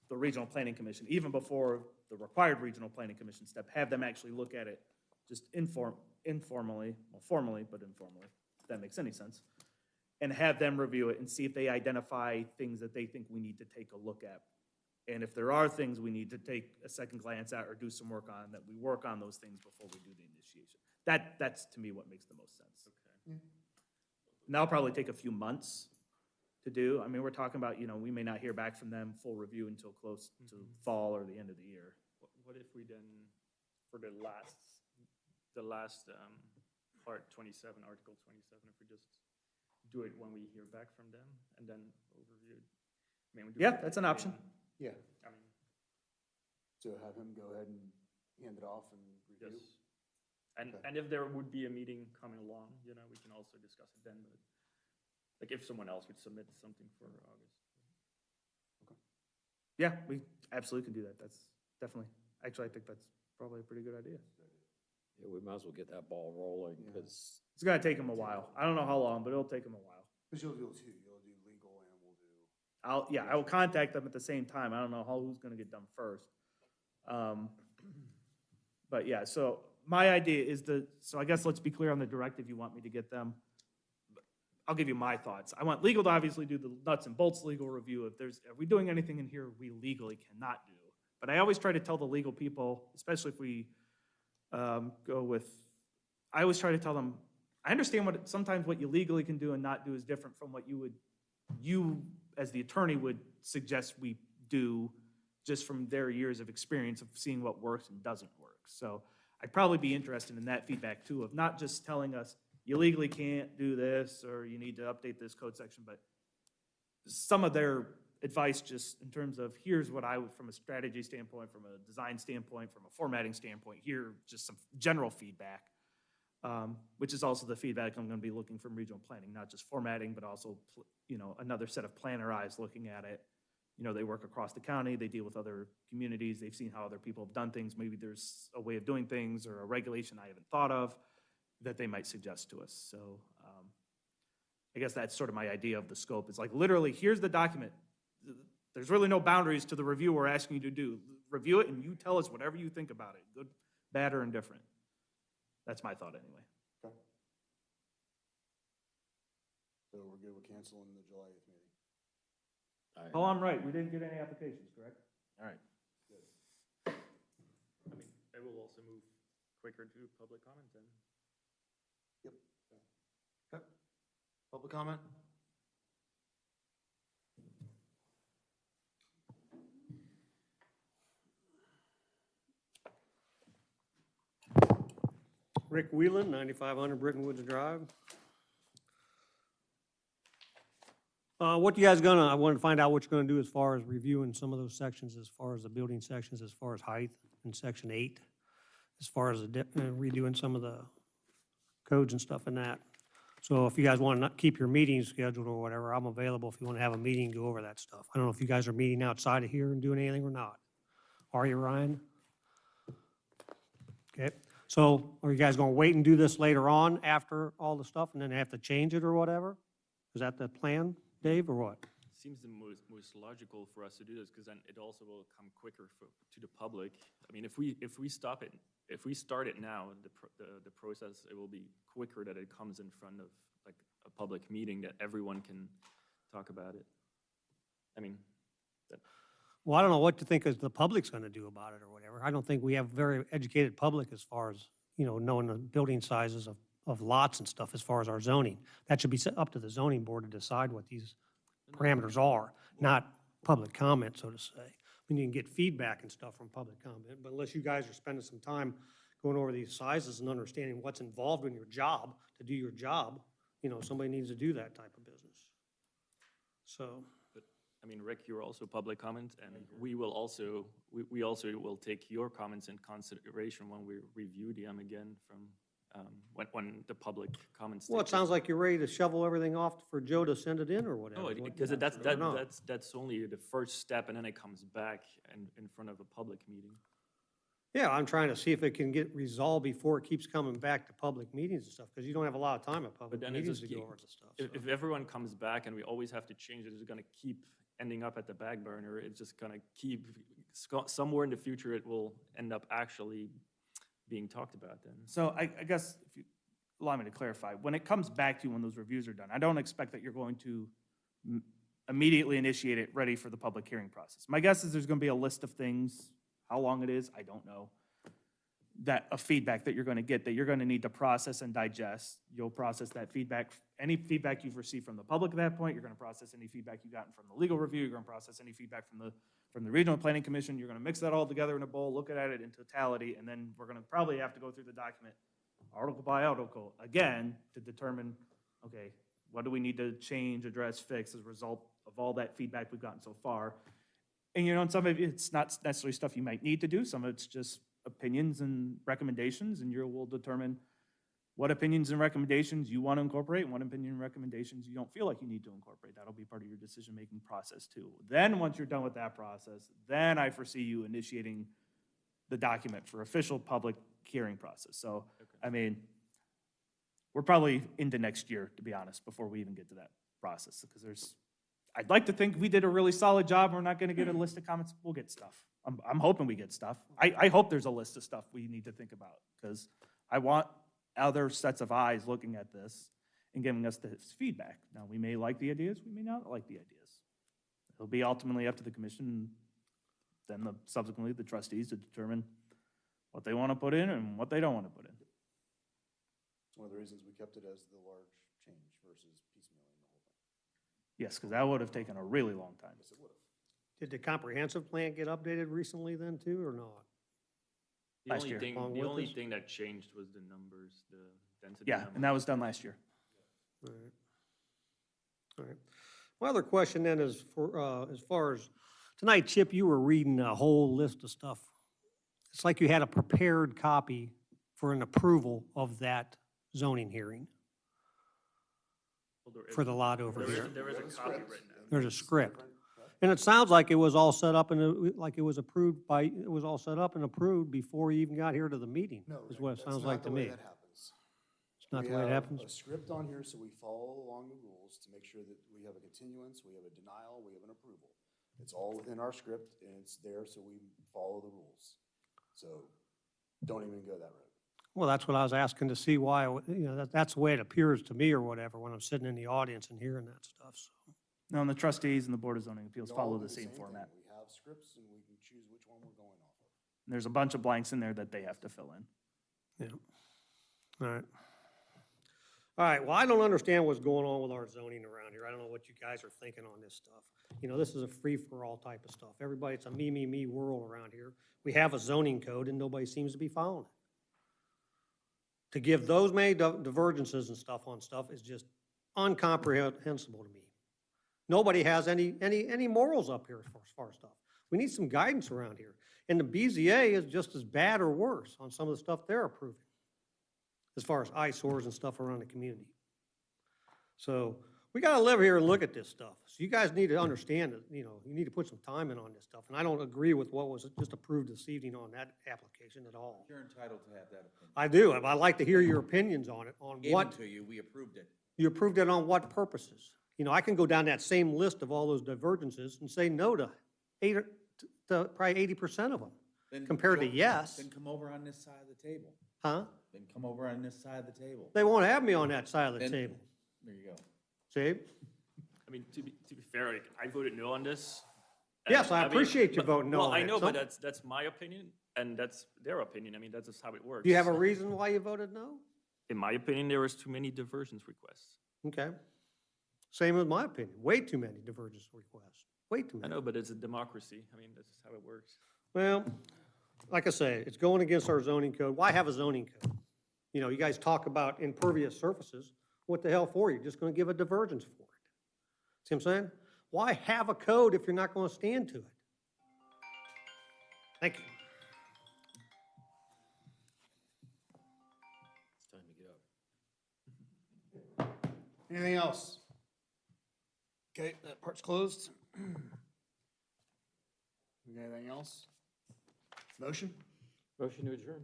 the regional planning commission, even before the required regional planning commission step, have them actually look at it just informally, well, formally, but informally, if that makes any sense, and have them review it and see if they identify things that they think we need to take a look at. And if there are things we need to take a second glance at or do some work on, that we work on those things before we do the initiation. That's to me what makes the most sense. Okay. And that'll probably take a few months to do. I mean, we're talking about, we may not hear back from them full review until close to fall or the end of the year. What if we then, for the last part 27, Article 27, if we just do it when we hear back from them and then overview it? I mean, we do Yeah, it that's an option. Yeah. I mean, So have him go ahead and hand it off and review? yes. And, Okay. and if there would be a meeting coming along, we can also discuss it then, but, like, if someone else would submit something for August. Yeah, we absolutely can do that. That's definitely, actually, I think that's probably a pretty good idea. yeah, we might as well get that ball rolling, Yeah. because It's gonna take them a while. I don't know how long, but it'll take them a while. Because you'll do two, you'll do legal and we'll do. I will contact them at the same time. I don't know who's gonna get done first. But yeah, so my idea is so I guess let's be clear on the directive you want me to get them. I'll give you my thoughts. I want legal to obviously do the nuts and bolts legal review. Are we doing anything in here we legally cannot do? But I always try to tell the legal people, especially if we go with, I always try to tell them, I understand sometimes what you legally can do and not do is different from what you as the attorney would suggest we do, just from their years of experience of seeing what works and doesn't work. So I'd probably be interested in that feedback too, of not just telling us, you legally can't do this, or you need to update this code section, but some of their advice just in terms of, here's what I would, from a strategy standpoint, from a design standpoint, from a formatting standpoint, here, just some general feedback, which is also the feedback I'm gonna be looking from regional planning, not just formatting, but also, another set of planner eyes looking at it. They work across the county, they deal with other communities, they've seen how other people have done things, maybe there's a way of doing things or a regulation I haven't thought of that they might suggest to us. So I guess that's sort of my idea of the scope. It's like, literally, here's the document. There's really no boundaries to the review we're asking you to do. Review it and you tell us whatever you think about it, good, bad, or indifferent. That's my thought anyway. Okay. So we're good with canceling the July 8th meeting? Oh, I'm right, we didn't get any applications, correct? All right. I mean, I will also move quicker to public comment then. Okay. Public comment? Rick Whelan, 9500 Britton Woods Drive. What you guys gonna, I wanted to find out what you're gonna do as far as reviewing some of those sections, as far as the building sections, as far as height in section 8, as far as redoing some of the codes and stuff in that. So if you guys want to not keep your meetings scheduled or whatever, I'm available if you want to have a meeting, go over that stuff. I don't know if you guys are meeting outside of here and doing anything or not. Are you, Ryan? Okay, so are you guys going to wait and do this later on after all the stuff and then have to change it or whatever? Is that the plan, Dave, or what? Seems the most logical for us to do this, because then it also will come quicker to the public. I mean, if we start it now, the process, it will be quicker that it comes in front of like a public meeting that everyone can talk about it. I mean, Well, I don't know what to think is the public's going to do about it or whatever. I don't think we have a very educated public as far as, you know, knowing the building sizes of lots and stuff as far as our zoning. That should be up to the zoning board to decide what these parameters are, not public comment, so to say. I mean, you can get feedback and stuff from public comment, but unless you guys are spending some time going over these sizes and understanding what's involved in your job, to do your job, you know, somebody needs to do that type of business. So. I mean, Rick, you're also public comment, and we will also, we also will take your comments in consideration when we review them again from, when the public comments. Well, it sounds like you're ready to shovel everything off for Joe to send it in or whatever. No, because that's only the first step, and then it comes back in front of a public meeting. Yeah, I'm trying to see if it can get resolved before it keeps coming back to public meetings and stuff, because you don't have a lot of time at public But then it's meetings to just go over the stuff. If everyone comes back and we always have to change it, it's gonna keep ending up at the back burner. It's just gonna keep, somewhere in the future, it will end up actually being talked about then. So I guess, if you allow me to clarify, when it comes back to you when those reviews are done, I don't expect that you're going to immediately initiate it ready for the public hearing process. My guess is there's going to be a list of things, how long it is, I don't know, that of feedback that you're going to get, that you're going to need to process and digest. You'll process that feedback, any feedback you've received from the public at that point, you're going to process any feedback you've gotten from the legal review, you're going to process any feedback from the Regional Planning Commission, you're going to mix that all together in a bowl, look at it in totality, and then we're going to probably have to go through the document article by article again to determine, okay, what do we need to change, address, fix as a result of all that feedback we've gotten so far. And you know, and some of it's not necessarily stuff you might need to do, some of it's just opinions and recommendations, and you will determine what opinions and recommendations you want to incorporate and what opinion and recommendations you don't feel like you need to incorporate. That'll be part of your decision-making process too. Then, once you're done with that process, then I foresee you initiating the document for official public hearing process. So, I mean, we're probably into next year, to be honest, before we even get to that process, because I'd like to think we did a really solid job. We're not going to get a list of comments. We'll get stuff. I'm hoping we get stuff. I hope there's a list of stuff we need to think about, because I want other sets of eyes looking at this and giving us this feedback. Now, we may like the ideas, we may not like the ideas. It'll be ultimately up to the commission, then subsequently the trustees to determine what they want to put in and what they don't want to put in. It's one of the reasons we kept it as the large change versus piecemealing the whole thing. Yes, because that would have taken a really long time. Yes, it would have. Did the comprehensive plan get updated recently then too, or not? The Last only year. thing, Along the with only this? thing that changed was the numbers, the density Yeah, numbers. and that was done last year. All right. All right. My other question then is for, as far as, tonight, Chip, you were reading a whole list of stuff. It's like you had a prepared copy for an approval of that zoning hearing Well, there for is- the lot over here. There is a copy written out. There's a script. And it sounds like it was all set up and like it was approved by, it was all set up and approved before you even got here to the meeting, No, is what it that's sounds not like the to way me. that happens. It's not We the way it have happens? a script on here, so we follow along the rules to make sure that we have a continuance, we have a denial, we have an approval. It's all within our script, and it's there, so we follow the rules. So don't even go that road. Well, that's what I was asking to see why, you know, that's the way it appears to me or whatever when I'm sitting in the audience and hearing that stuff, so. No, and the trustees and the Board of Zoning Appeals We all follow do the same thing. format. We have scripts, and we can choose which one we're going off of. There's a bunch of blanks in there that they have to fill in. Yeah. All right. All right, well, I don't understand what's going on with our zoning around here. I don't know what you guys are thinking on this stuff. You know, this is a free-for-all type of stuff. Everybody, it's a me world around here. We have a zoning code and nobody seems to be following it. To give those many divergences and stuff on stuff is just incomprehensible to me. Nobody has any morals up here as far as stuff. We need some guidance around here. And the BZA is just as bad or worse on some of the stuff they're approving, as far as eyesores and stuff around the community. So we gotta live here and look at this stuff. So you guys need to understand that, you know, you need to put some time in on this stuff. And I don't agree with what was just approved this evening on that application at all. You're entitled to have that opinion. I do, and I'd like to hear your opinions on it, on Gave what, it to you, we approved it. you approved it on what purposes? You know, I can go down that same list of all those divergences and say no to probably 80% of them, Then compared to go- yes. Then come over on this side of the table. Huh? Then come over on this side of the table. They won't have me on that side of the Then- table. There you go. See? I mean, to be fair, like, I voted no on this. and, Yes, I mean, appreciate you but- voting no Well, on I it. know, Some- but that's my opinion, and that's their opinion. I mean, that's just how it works. Do you have a reason why you voted no? In my opinion, there was too many diversions requests. Okay. Same with my opinion. Way too many divergence requests. Way too I many. know, but it's a democracy. I mean, that's just how it works. Well, like I say, it's going against our zoning code. Why have a zoning code? You know, you guys talk about impervious surfaces. What the hell for? You're just gonna give a divergence for it. See what I'm saying? Why have a code if you're not gonna stand to it? Thank you. It's time to get up. Anything else? Okay, that part's closed. We got anything else? Motion? Motion to adjourn.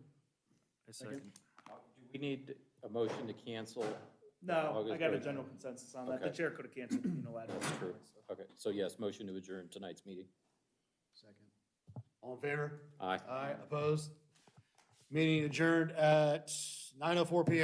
I second. We need a motion to cancel. No, I August got a break. general consensus on that. The Okay. chair could have canceled unilaterally. True. Okay, so yes, motion to adjourn tonight's meeting. Second. All in favor? Aye. Aye, opposed? Meeting adjourned at 9:04 PM.